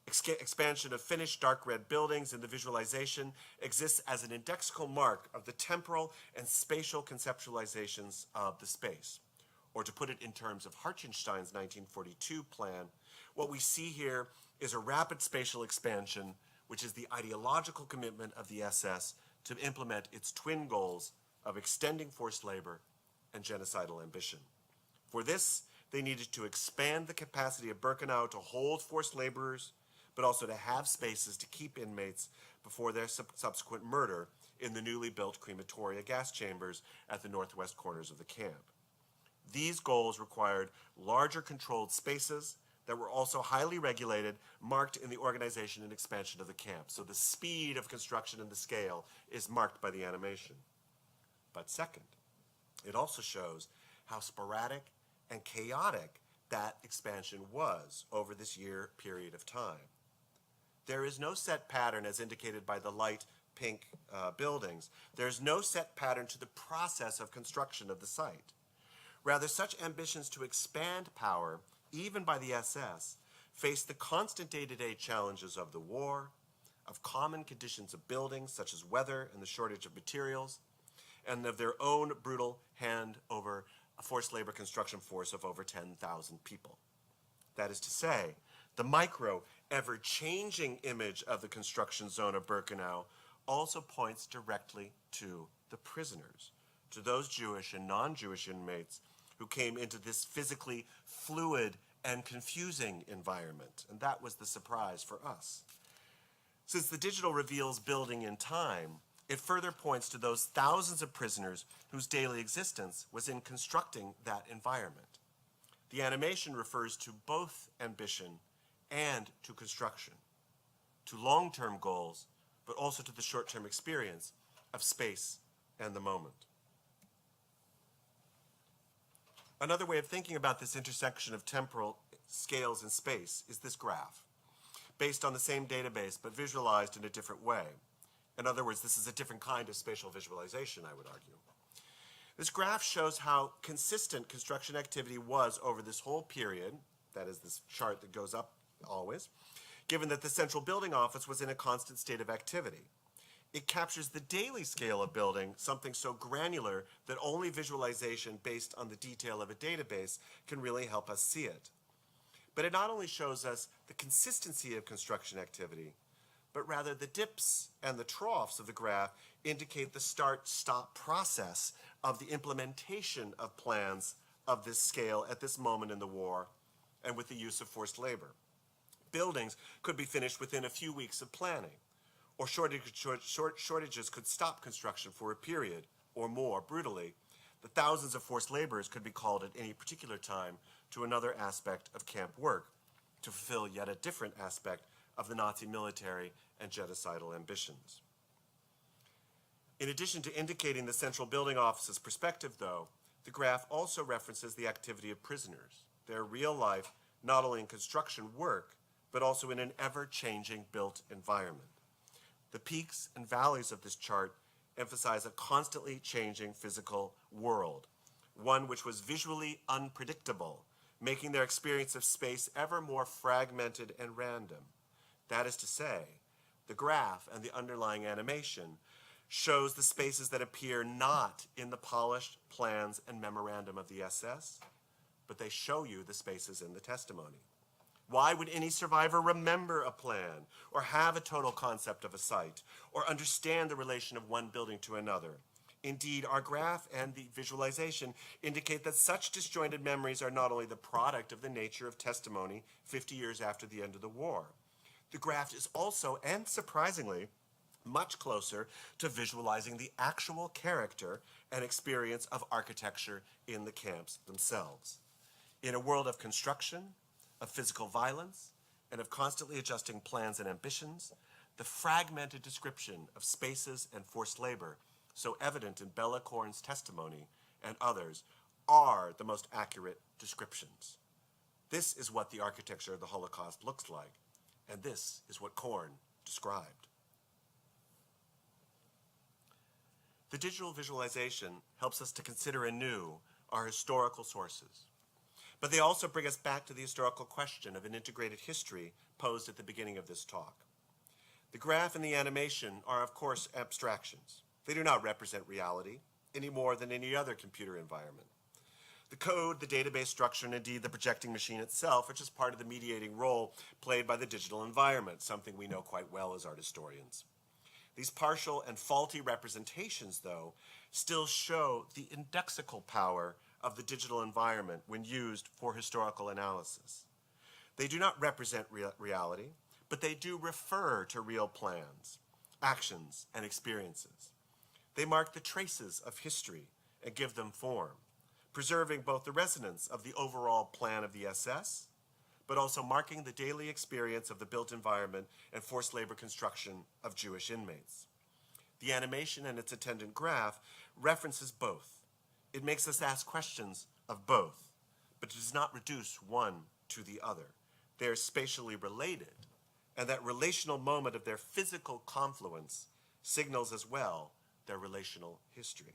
Expansion of finished dark red buildings in the visualization exists as an indexical mark of the temporal and spatial conceptualizations of the space. Or to put it in terms of Hartgenstein's 1942 plan, what we see here is a rapid spatial expansion, which is the ideological commitment of the SS to implement its twin goals of extending forced labor and genocidal ambition. For this, they needed to expand the capacity of Birkenau to hold forced laborers, but also to have spaces to keep inmates before their subsequent murder in the newly built crematoria gas chambers at the northwest corners of the camp. These goals required larger controlled spaces that were also highly regulated, marked in the organization and expansion of the camp. So the speed of construction and the scale is marked by the animation. But second, it also shows how sporadic and chaotic that expansion was over this year period of time. There is no set pattern, as indicated by the light pink buildings. There is no set pattern to the process of construction of the site. Rather, such ambitions to expand power, even by the SS, face the constant day-to-day challenges of the war, of common conditions of buildings, such as weather and the shortage of materials, and of their own brutal hand over a forced labor construction force of over 10,000 people. That is to say, the micro, ever-changing image of the construction zone of Birkenau also points directly to the prisoners, to those Jewish and non-Jewish inmates who came into this physically fluid and confusing environment. And that was the surprise for us. Since the digital reveals building in time, it further points to those thousands of prisoners whose daily existence was in constructing that environment. The animation refers to both ambition and to construction, to long-term goals, but also to the short-term experience of space and the moment. Another way of thinking about this intersection of temporal scales and space is this graph, based on the same database but visualized in a different way. In other words, this is a different kind of spatial visualization, I would argue. This graph shows how consistent construction activity was over this whole period, that is this chart that goes up always, given that the central building office was in a constant state of activity. It captures the daily scale of building, something so granular that only visualization based on the detail of a database can really help us see it. But it not only shows us the consistency of construction activity, but rather the dips and the troughs of the graph indicate the start-stop process of the implementation of plans of this scale at this moment in the war and with the use of forced labor. Buildings could be finished within a few weeks of planning, or shortages could stop construction for a period or more. Brutally, the thousands of forced laborers could be called at any particular time to another aspect of camp work to fulfill yet a different aspect of the Nazi military and genocidal ambitions. In addition to indicating the central building office's perspective, though, the graph also references the activity of prisoners, their real life, not only in construction work, but also in an ever-changing built environment. The peaks and valleys of this chart emphasize a constantly changing physical world, one which was visually unpredictable, making their experience of space ever more fragmented and random. That is to say, the graph and the underlying animation shows the spaces that appear not in the polished plans and memorandum of the SS, but they show you the spaces in the testimony. Why would any survivor remember a plan, or have a total concept of a site, or understand the relation of one building to another? Indeed, our graph and the visualization indicate that such disjointed memories are not only the product of the nature of testimony 50 years after the end of the war. The graph is also, and surprisingly, much closer to visualizing the actual character and experience of architecture in the camps themselves. In a world of construction, of physical violence, and of constantly adjusting plans and ambitions, the fragmented description of spaces and forced labor, so evident in Bella Korn's testimony and others, are the most accurate descriptions. This is what the architecture of the Holocaust looks like, and this is what Korn described. The digital visualization helps us to consider anew our historical sources. But they also bring us back to the historical question of an integrated history posed at the beginning of this talk. The graph and the animation are, of course, abstractions. They do not represent reality any more than any other computer environment. The code, the database structure, and indeed the projecting machine itself are just part of the mediating role played by the digital environment, something we know quite well as art historians. These partial and faulty representations, though, still show the indexical power of the digital environment when used for historical analysis. They do not represent reality, but they do refer to real plans, actions, and experiences. They mark the traces of history and give them form, preserving both the resonance of the overall plan of the SS, but also marking the daily experience of the built environment and forced labor construction of Jewish inmates. The animation and its attendant graph references both. It makes us ask questions of both, but it does not reduce one to the other. They are spatially related, and that relational moment of their physical confluence signals as well their relational history.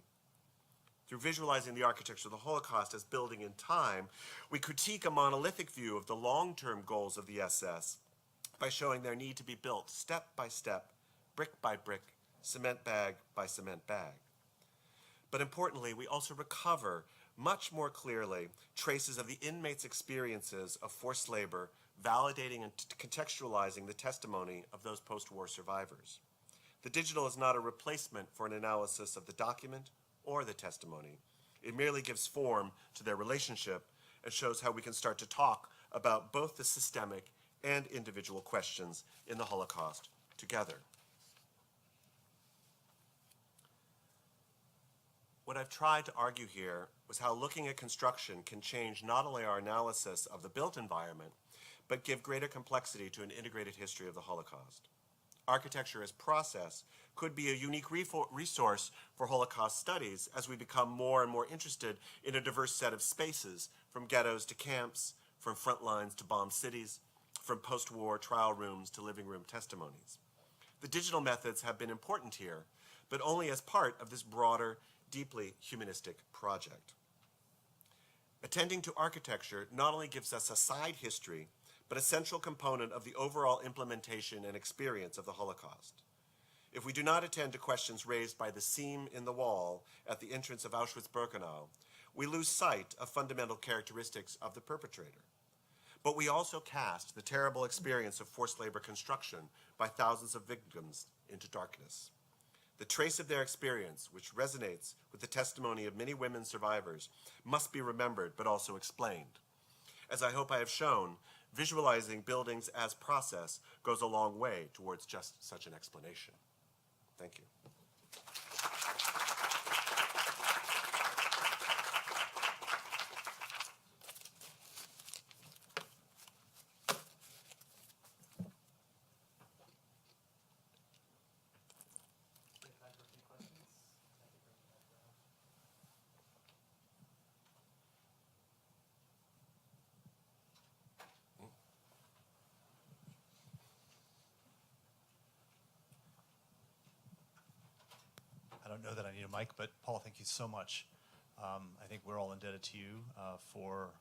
Through visualizing the architecture of the Holocaust as building in time, we critique a monolithic view of the long-term goals of the SS by showing their need to be built step by step, brick by brick, cement bag by cement bag. But importantly, we also recover much more clearly traces of the inmates' experiences of forced labor, validating and contextualizing the testimony of those post-war survivors. The digital is not a replacement for an analysis of the document or the testimony. It merely gives form to their relationship and shows how we can start to talk about both the systemic and individual questions in the Holocaust together. What I've tried to argue here was how looking at construction can change not only our analysis of the built environment, but give greater complexity to an integrated history of the Holocaust. Architecture as process could be a unique resource for Holocaust studies as we become more and more interested in a diverse set of spaces, from ghettos to camps, from front lines to bombed cities, from post-war trial rooms to living room testimonies. The digital methods have been important here, but only as part of this broader, deeply humanistic project. Attending to architecture not only gives us a side history, but a central component of the overall implementation and experience of the Holocaust. If we do not attend to questions raised by the seam in the wall at the entrance of Auschwitz-Birkenau, we lose sight of fundamental characteristics of the perpetrator. But we also cast the terrible experience of forced labor construction by thousands of victims into darkness. The trace of their experience, which resonates with the testimony of many women survivors, must be remembered but also explained. As I hope I have shown, visualizing buildings as process goes a long way towards just such an explanation. Thank you. I don't know that I need a mic, but Paul, thank you so much. I think we're all indebted to you for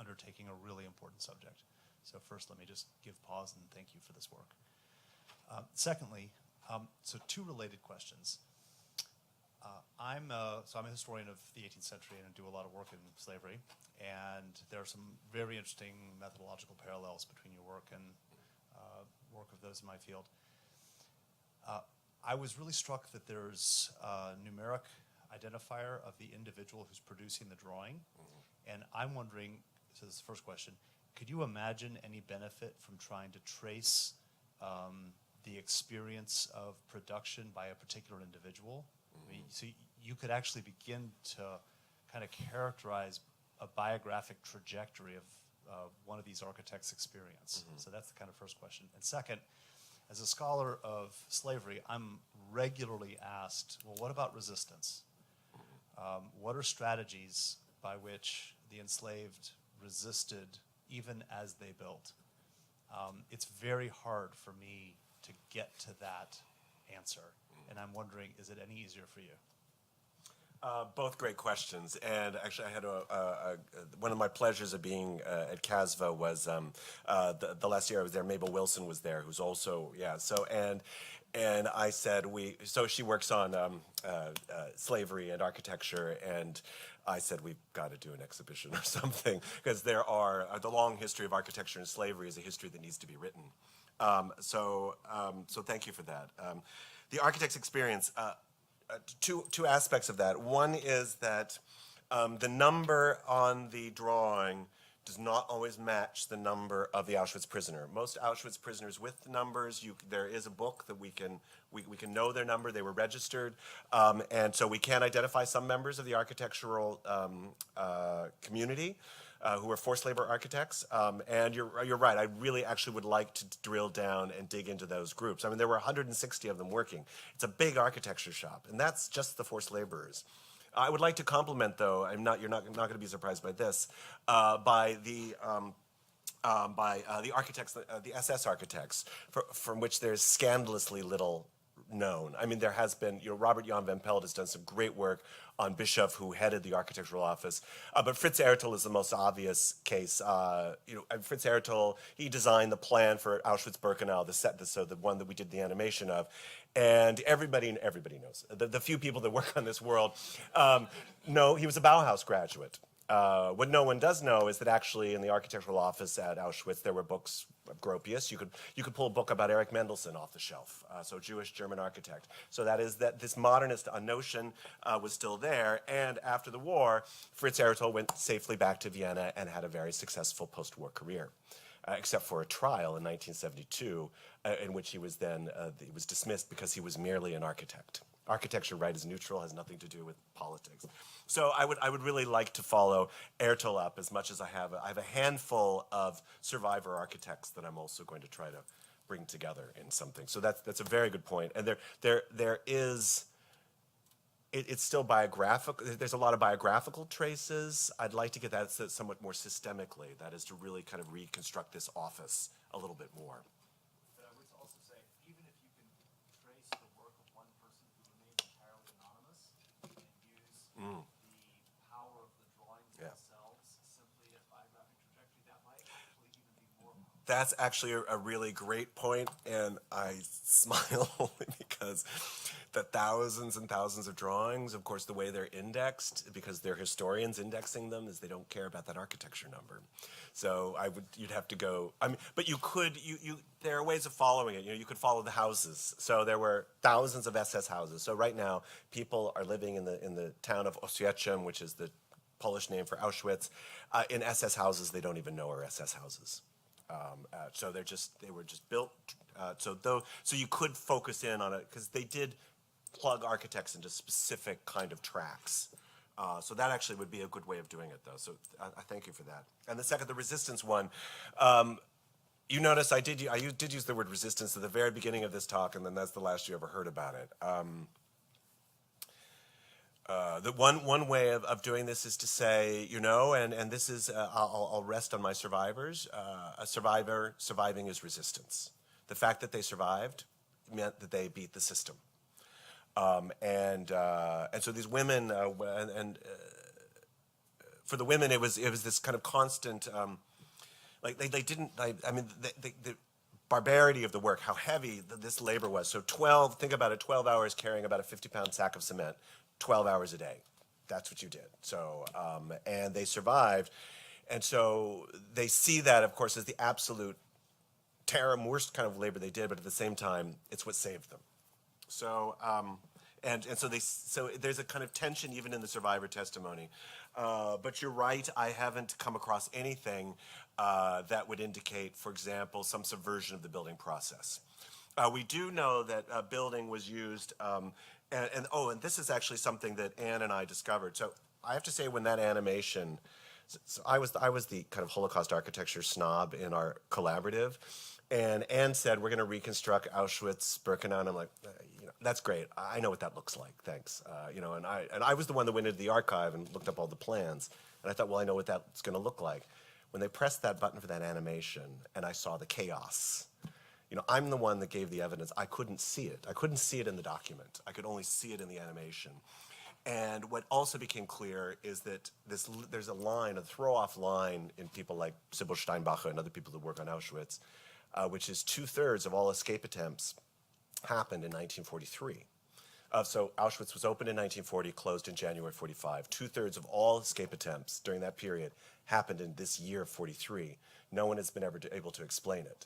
undertaking a really important subject. So first, let me just give pause and thank you for this work. Secondly, so two related questions. I'm a historian of the 18th century and do a lot of work in slavery, and there are some very interesting methodological parallels between your work and work of those in my field. I was really struck that there's a numeric identifier of the individual who's producing the drawing. And I'm wondering, so this is the first question, could you imagine any benefit from trying to trace the experience of production by a particular individual? I mean, so you could actually begin to kind of characterize a biographic trajectory of one of these architects' experience. So that's the kind of first question. And second, as a scholar of slavery, I'm regularly asked, well, what about resistance? What are strategies by which the enslaved resisted even as they built? It's very hard for me to get to that answer, and I'm wondering, is it any easier for you? Both great questions, and actually I had one of my pleasures of being at CASVA was the last year I was there, Mabel Wilson was there, who's also, and I said so she works on slavery and architecture, and I said we've got to do an exhibition or something, because there are, the long history of architecture and slavery is a history that needs to be written. So thank you for that. The architect's experience, two aspects of that. One is that the number on the drawing does not always match the number of the Auschwitz prisoner. Most Auschwitz prisoners with the numbers, there is a book that we can know their number, they were registered, and so we can identify some members of the architectural community who are forced labor architects, and you're right, I really actually would like to drill down and dig into those groups. I mean, there were 160 of them working. It's a big architecture shop, and that's just the forced laborers. I would like to compliment, though, you're not going to be surprised by this, by the architects, the SS architects, from which there's scandalously little known. I mean, there has been, Robert Jan van Pelt has done some great work on Bischoff, who headed the architectural office. But Fritz Ertl is the most obvious case. Fritz Ertl, he designed the plan for Auschwitz-Birkenau, the one that we did the animation of. And everybody knows. The few people that work on this world know he was a Bauhaus graduate. What no one does know is that actually in the architectural office at Auschwitz there were books of Gropius. You could pull a book about Erich Mendelsohn off the shelf, so Jewish German architect. So that this modernist notion was still there. And after the war, Fritz Ertl went safely back to Vienna and had a very successful post-war career. Except for a trial in 1972, in which he was dismissed because he was merely an architect. Architecture, right, is neutral, has nothing to do with politics. So I would really like to follow Ertl up as much as I have. I have a handful of survivor architects that I'm also going to try to bring together in something. So that's a very good point. And there is. It's still biographical. There's a lot of biographical traces. I'd like to get that somewhat more systemically. That is to really kind of reconstruct this office a little bit more. But I would also say, even if you can trace the work of one person who remains entirely anonymous and use the power of the drawings themselves simply as biographic trajectory, that might actually even be more powerful. That's actually a really great point, and I smile only because the thousands and thousands of drawings, of course, the way they're indexed, because they're historians indexing them, is they don't care about that architecture number. So you'd have to go. I mean, but you could. There are ways of following it. You could follow the houses. So there were thousands of SS houses. So right now, people are living in the town of Oświęcim, which is the Polish name for Auschwitz, in SS houses they don't even know are SS houses. So they were just built. So you could focus in on it because they did plug architects into specific kind of tracks. So that actually would be a good way of doing it, though. So I thank you for that. And the second, the resistance one. You notice I did use the word resistance at the very beginning of this talk, and then that's the last you ever heard about it. The one way of doing this is to say, and this is, I'll rest on my survivors. A survivor surviving is resistance. The fact that they survived meant that they beat the system. And so these women, for the women, it was this kind of constant, the barbarity of the work, how heavy this labor was. So think about it, 12 hours carrying about a 50-pound sack of cement, 12 hours a day. That's what you did. So, and they survived. And so they see that, of course, as the absolute worst kind of labor they did, but at the same time, it's what saved them. So, so there's a kind of tension even in the survivor testimony. But you're right, I haven't come across anything that would indicate, for example, some subversion of the building process. We do know that building was used, and this is actually something that Anne and I discovered. So I have to say, when that animation, so I was the kind of Holocaust architecture snob in our collaborative, and Anne said, we're going to reconstruct Auschwitz-Birkenau, and I'm like, that's great. I know what that looks like. Thanks. And I was the one that went into the archive and looked up all the plans, and I thought, well, I know what that's going to look like. When they pressed that button for that animation, and I saw the chaos. I'm the one that gave the evidence. I couldn't see it. I couldn't see it in the document. I could only see it in the animation. And what also became clear is that there's a throw-off line in people like Sybil Steinbacher and other people that work on Auschwitz, which is 2/3 of all escape attempts happened in 1943. So Auschwitz was opened in 1940, closed in January 45. 2/3 of all escape attempts during that period happened in this year, 43. No one has been able to explain it.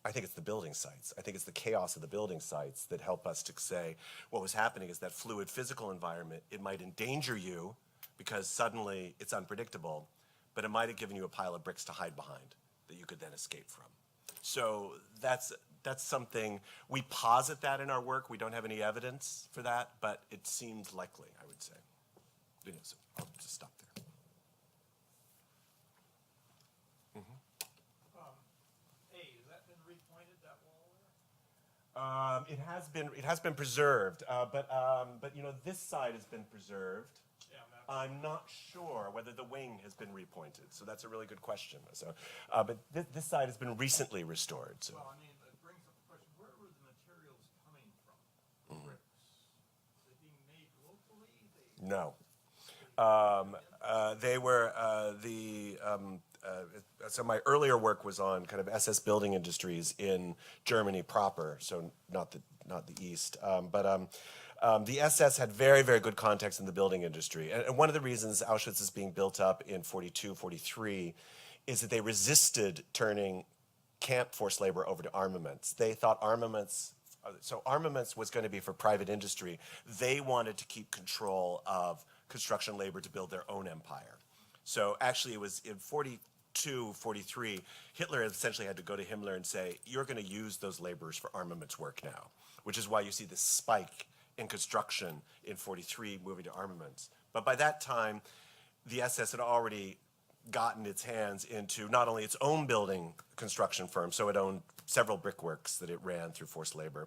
I think it's the building sites. I think it's the chaos of the building sites that help us to say what was happening is that fluid physical environment, it might endanger you because suddenly it's unpredictable, but it might have given you a pile of bricks to hide behind that you could then escape from. So that's something, we posit that in our work. We don't have any evidence for that, but it seems likely, I would say. So I'll just stop there. It has been preserved, but this side has been preserved. Yeah, I'm not sure whether the wing has been repointed, so that's a really good question. So, but this side has been recently restored. So. Well, it brings up the question: where were the materials coming from? No. They were so my earlier work was on kind of SS building industries in Germany proper, so not the East. The SS had very, very good context in the building industry. And one of the reasons Auschwitz is being built up in 42, 43 is that they resisted turning camp forced labor over to armaments. They thought armaments was going to be for private industry. They wanted to keep control of construction labor to build their own empire. So actually it was in 42, 43, Hitler essentially had to go to Himmler and say, you're going to use those laborers for armaments work now, which is why you see this spike in construction in 43 moving to armaments. But by that time, the SS had already gotten its hands into not only its own building construction firm, so it owned several brickworks that it ran through forced labor,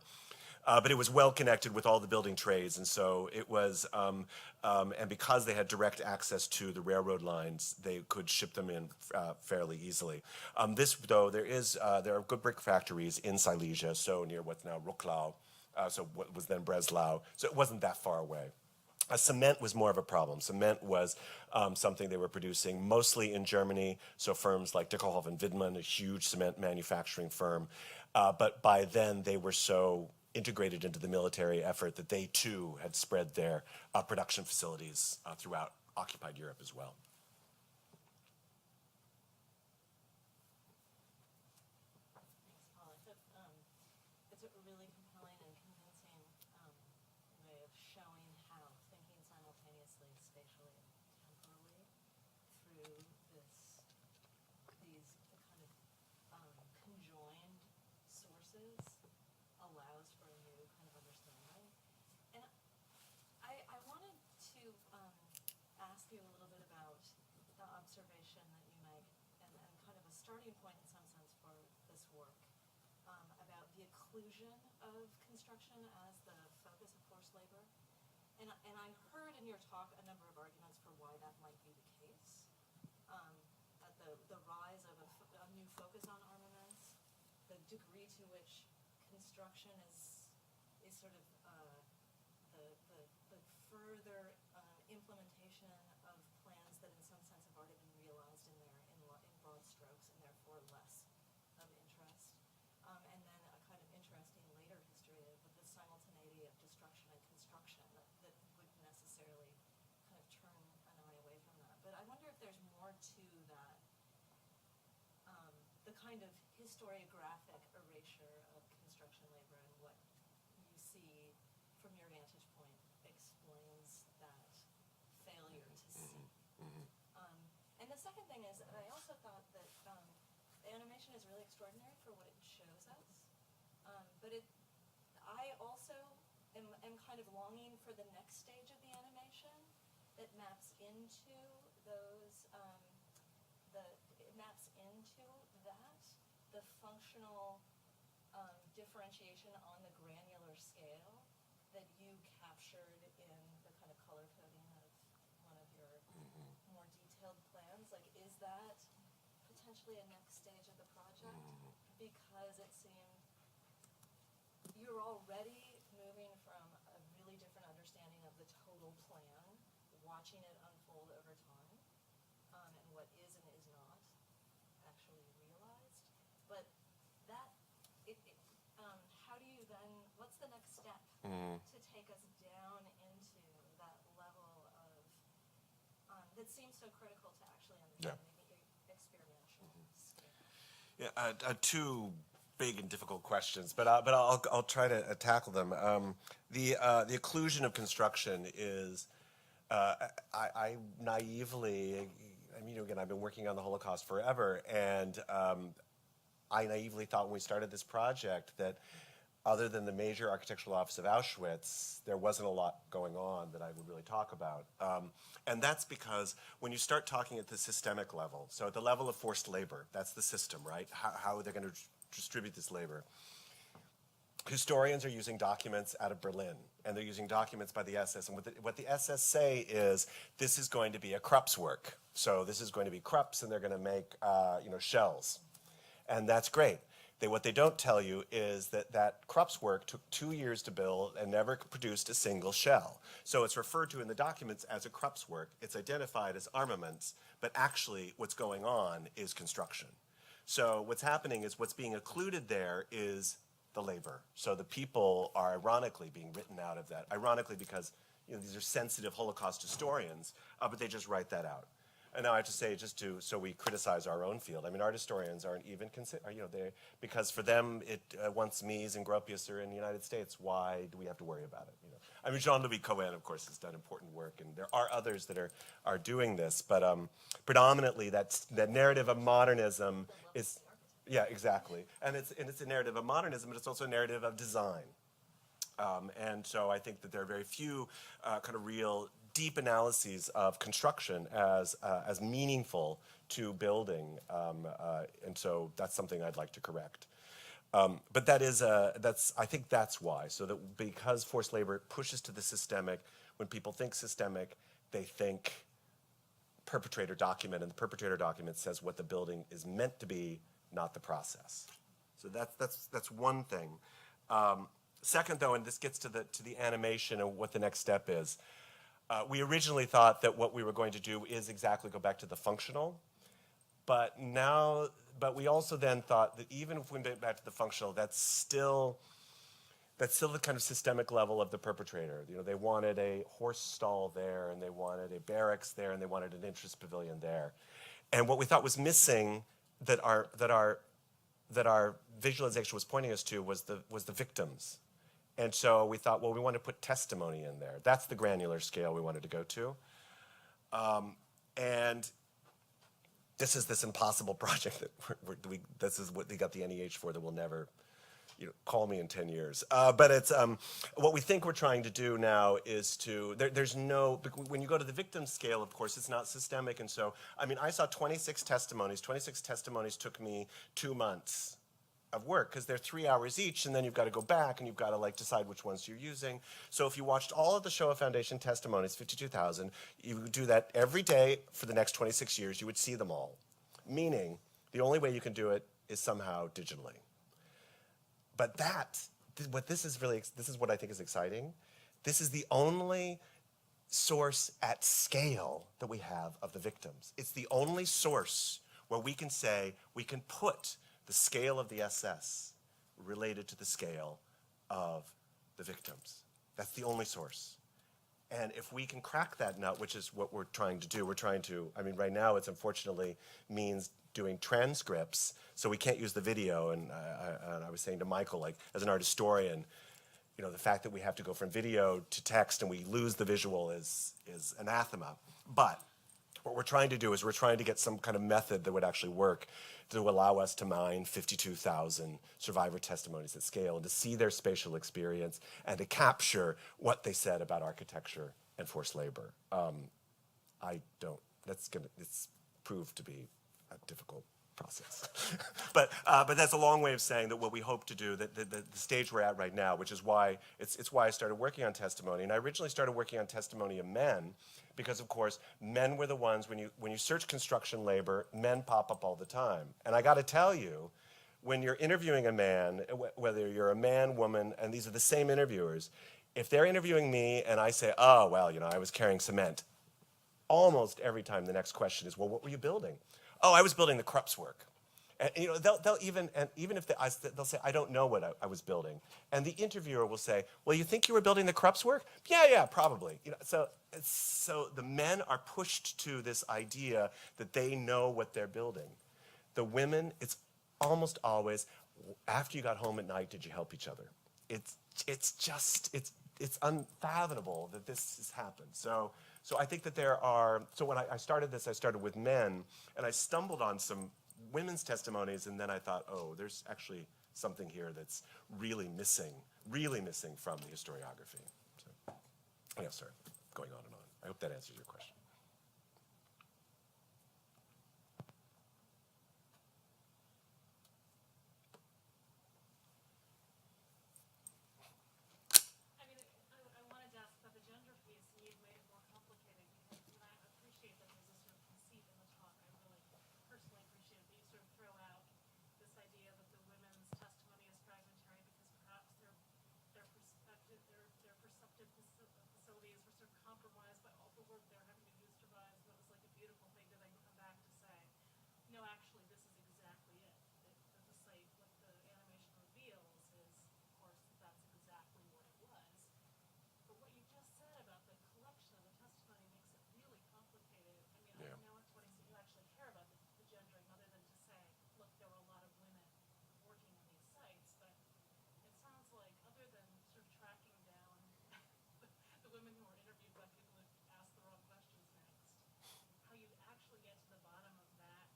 but it was well connected with all the building trades, and so it was, and because they had direct access to the railroad lines, they could ship them in fairly easily. There are good brick factories in Silesia, so near what's now Wrocław, so what was then Breslau, so it wasn't that far away. Cement was more of a problem. Cement was something they were producing mostly in Germany, so firms like Dickerhoff and Widmann, a huge cement manufacturing firm. But by then, they were so integrated into the military effort that they too had spread their production facilities throughout occupied Europe as well. Thanks, Paul. I thought it's a really compelling and convincing way of showing how thinking simultaneously, spatially, and temporally through these kind of conjoined sources allows for a new kind of understanding. And I wanted to ask you a little bit about the observation that you make and kind of a starting point in some sense for this work about the occlusion of construction as the focus of forced labor. And I heard in your talk a number of arguments for why that might be the case. That the rise of a new focus on armaments, the degree to which construction is sort of the further implementation of plans that in some sense have already been realized in broad strokes and therefore less of interest. And then a kind of interesting later history of the simultaneity of destruction and construction that wouldn't necessarily kind of turn an eye away from that. But I wonder if there's more to that, the kind of historiographic erasure of construction labor and what you see from your vantage point explains that failure to see. And the second thing is, I also thought that animation is really extraordinary for what it shows us. But I also am kind of longing for the next stage of the animation that maps into those, the functional differentiation on the granular scale that you captured in the kind of color coding of one of your more detailed plans. Like, is that potentially a next stage of the project? Because it seemed you're already moving from a really different understanding of the total plan, watching it unfold over time, and what is and is not actually realized. But that, how do you then, what's the next step to take us down into that level of, that seems so critical to actually understanding the experiential scale? Yeah, two big and difficult questions, but I'll try to tackle them. The occlusion of construction is, I naively, again, I've been working on the Holocaust forever, and I naively thought when we started this project that other than the major architectural office of Auschwitz, there wasn't a lot going on that I would really talk about. And that's because when you start talking at the systemic level, so at the level of forced labor, that's the system, right? How are they going to distribute this labor? Historians are using documents out of Berlin, and they're using documents by the SS. And what the SS say is, this is going to be a Krupp's work. So this is going to be Krupp's, and they're going to make shells. And that's great. What they don't tell you is that Krupp's work took 2 years to build and never produced a single shell. So it's referred to in the documents as a Krupp's work. It's identified as armaments, but actually what's going on is construction. So what's happening is what's being included there is the labor. So the people are ironically being written out of that. Ironically because these are sensitive Holocaust historians, but they just write that out. And now I have to say, so we criticize our own field. I mean, art historians aren't even because for them, once Mies and Gropius are in the United States, why do we have to worry about it? I mean, Jean-Louis Cohen, of course, has done important work, and there are others that are doing this, but predominantly that narrative of modernism is, yeah, exactly, and it's a narrative of modernism, but it's also a narrative of design, and so I think that there are very few kind of real deep analyses of construction as meaningful to building, and so that's something I'd like to correct. But I think that's why. So that because forced labor pushes to the systemic, when people think systemic, they think perpetrator document, and the perpetrator document says what the building is meant to be, not the process. So that's one thing. Second, though, and this gets to the animation and what the next step is. We originally thought that what we were going to do is exactly go back to the functional, but we also then thought that even if we went back to the functional, that's still the kind of systemic level of the perpetrator. They wanted a horse stall there, and they wanted a barracks there, and they wanted an interest pavilion there. And what we thought was missing that our visualization was pointing us to was the victims. And so we thought, well, we want to put testimony in there. That's the granular scale we wanted to go to. And this is this impossible project that this is what they got the NEH for, that will never, call me in 10 years. But it's what we think we're trying to do now is there's no, when you go to the victim scale, of course, it's not systemic. And so, I mean, I saw 26 testimonies. 26 testimonies took me 2 months of work, because they're 3 hours each, and then you've got to go back and you've got to decide which ones you're using. So if you watched all of the Shoah Foundation testimonies, 52,000, you would do that every day for the next 26 years, you would see them all. Meaning, the only way you can do it is somehow digitally. But this is what I think is exciting. This is the only source at scale that we have of the victims. It's the only source where we can say, we can put the scale of the SS related to the scale of the victims. That's the only source. And if we can crack that nut, which is what we're trying to do, right now it's unfortunately means doing transcripts, so we can't use the video. And I was saying to Michael, as an art historian, the fact that we have to go from video to text and we lose the visual is anathema. But what we're trying to do is we're trying to get some kind of method that would actually work to allow us to mine 52,000 survivor testimonies at scale and to see their spatial experience and to capture what they said about architecture and forced labor. It's proved to be a difficult process. but that's a long way of saying that what we hope to do, that the stage we're at right now, which is why it's why I started working on testimony. And I originally started working on testimony of men, because of course men were the ones, when you search construction labor, men pop up all the time. And I got to tell you, when you're interviewing a man, whether you're a man, woman, and these are the same interviewers, if they're interviewing me and I say, oh well, I was carrying cement, almost every time the next question is, well, what were you building? Oh, I was building the Krupp's work. And they'll even if they'll say, I don't know what I was building. And the interviewer will say, well, you think you were building the Krupp's work? Yeah, probably. So the men are pushed to this idea that they know what they're building. The women, it's almost always, after you got home at night, did you help each other? It's unfathomable that this has happened. So I think that so when I started this, I started with men, and I stumbled on some women's testimonies, and then I thought, oh, there's actually something here that's really missing from the historiography. So, sorry, going on and on. I hope that answers your question. I wanted to ask about the gender piece, and you've made it more complicated, and I appreciate that there's a sort of conceit in the talk. I really personally appreciate that you sort of throw out this idea that the women's work there, having to do supervise, and it was like a beautiful thing to then come back to say, no, actually, this is exactly it. The site, what the animation reveals is, of course, that's exactly what it was. But what you just said about the collection of the testimony makes it really complicated. I mean, I Yeah. know it's what you actually care about the gendering, other than to say, look, there were a lot of women working on these sites, but it sounds like, other than sort of tracking down the women who were interviewed by people who asked the wrong questions next, how you actually get to the bottom of that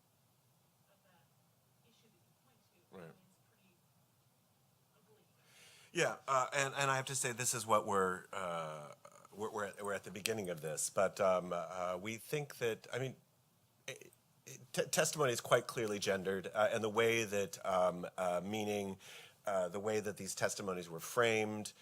issue that you point to Right. remains pretty oblique. Yeah, and I have to say this is what we're at the beginning of this, but we think that, I mean, testimony is quite clearly gendered, and the way that meaning the way that these testimonies were framed.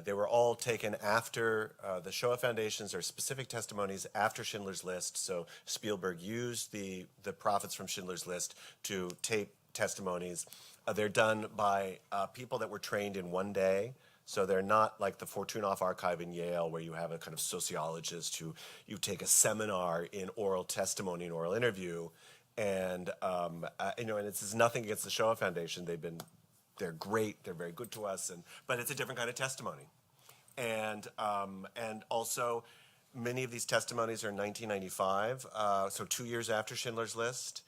They were all taken after the Shoah Foundations, or specific testimonies after Schindler's List. So Spielberg used the prophets from Schindler's List to tape testimonies. They're done by people that were trained in one day. So they're not like the Fortunoff Archive in Yale, where you have a kind of sociologist who you take a seminar in oral testimony and oral interview, and and this is nothing against the Shoah Foundation. They're great. They're very good to us, but it's a different kind of testimony, and also many of these testimonies are in 1995, so 2 years after Schindler's List.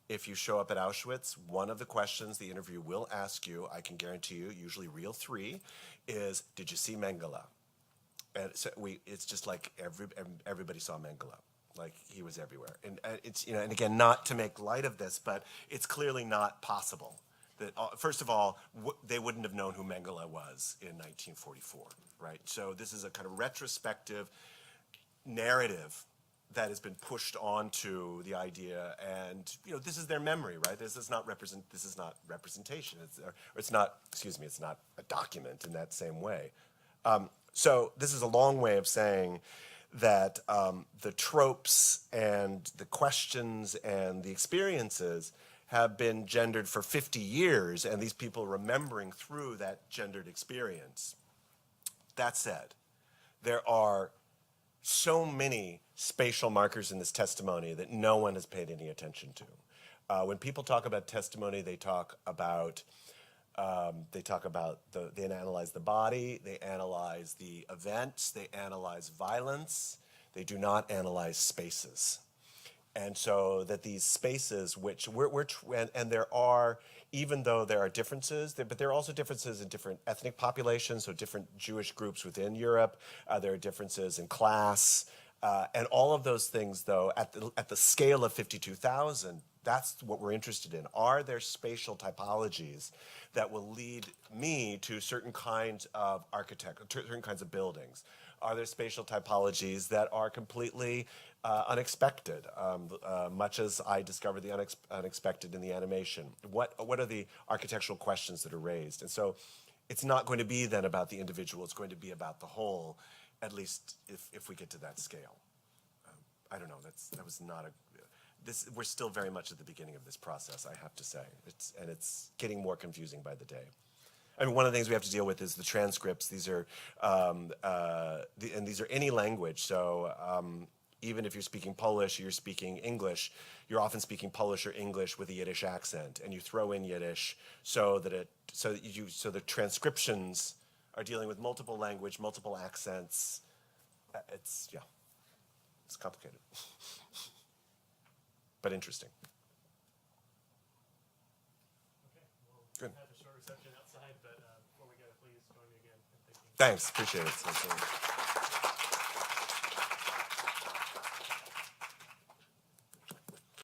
If you show up at Auschwitz, one of the questions the interview will ask you, I can guarantee you, usually reel 3, is, did you see Mengele? And so it's just like everybody saw Mengele, like he was everywhere. And it's, and again, not to make light of this, but it's clearly not possible that, first of all, they wouldn't have known who Mengele was in 1944, right? So this is a kind of retrospective narrative that has been pushed onto the idea, and this is their memory, right? This is not representation. It's not a document in that same way. So this is a long way of saying that the tropes and the questions and the experiences have been gendered for 50 years, and these people remembering through that gendered experience. That said, there are so many spatial markers in this testimony that no one has paid any attention to. When people talk about testimony, they analyze the body, they analyze the events, they analyze violence. They do not analyze spaces. And so that these spaces, which and there are, even though there are differences, but there are also differences in different ethnic populations, so different Jewish groups within Europe. There are differences in class, and all of those things, though, at the scale of 52,000, that's what we're interested in. Are there spatial typologies that will lead me to certain kinds of certain kinds of buildings? Are there spatial typologies that are completely unexpected, much as I discovered the unexpected in the animation? What are the architectural questions that are raised? And so it's not going to be then about the individual, it's going to be about the whole, at least if we get to that scale. I don't know, we're still very much at the beginning of this process, I have to say. It's getting more confusing by the day. I mean, one of the things we have to deal with is the transcripts. These are, these are any language. So even if you're speaking Polish or you're speaking English, you're often speaking Polish or English with a Yiddish accent, and you throw in Yiddish so the transcriptions are dealing with multiple language, multiple accents. It's complicated, but interesting. Okay, we'll Good. have a short reception outside, but before we go, please join me again in thanking. Thanks, appreciate it.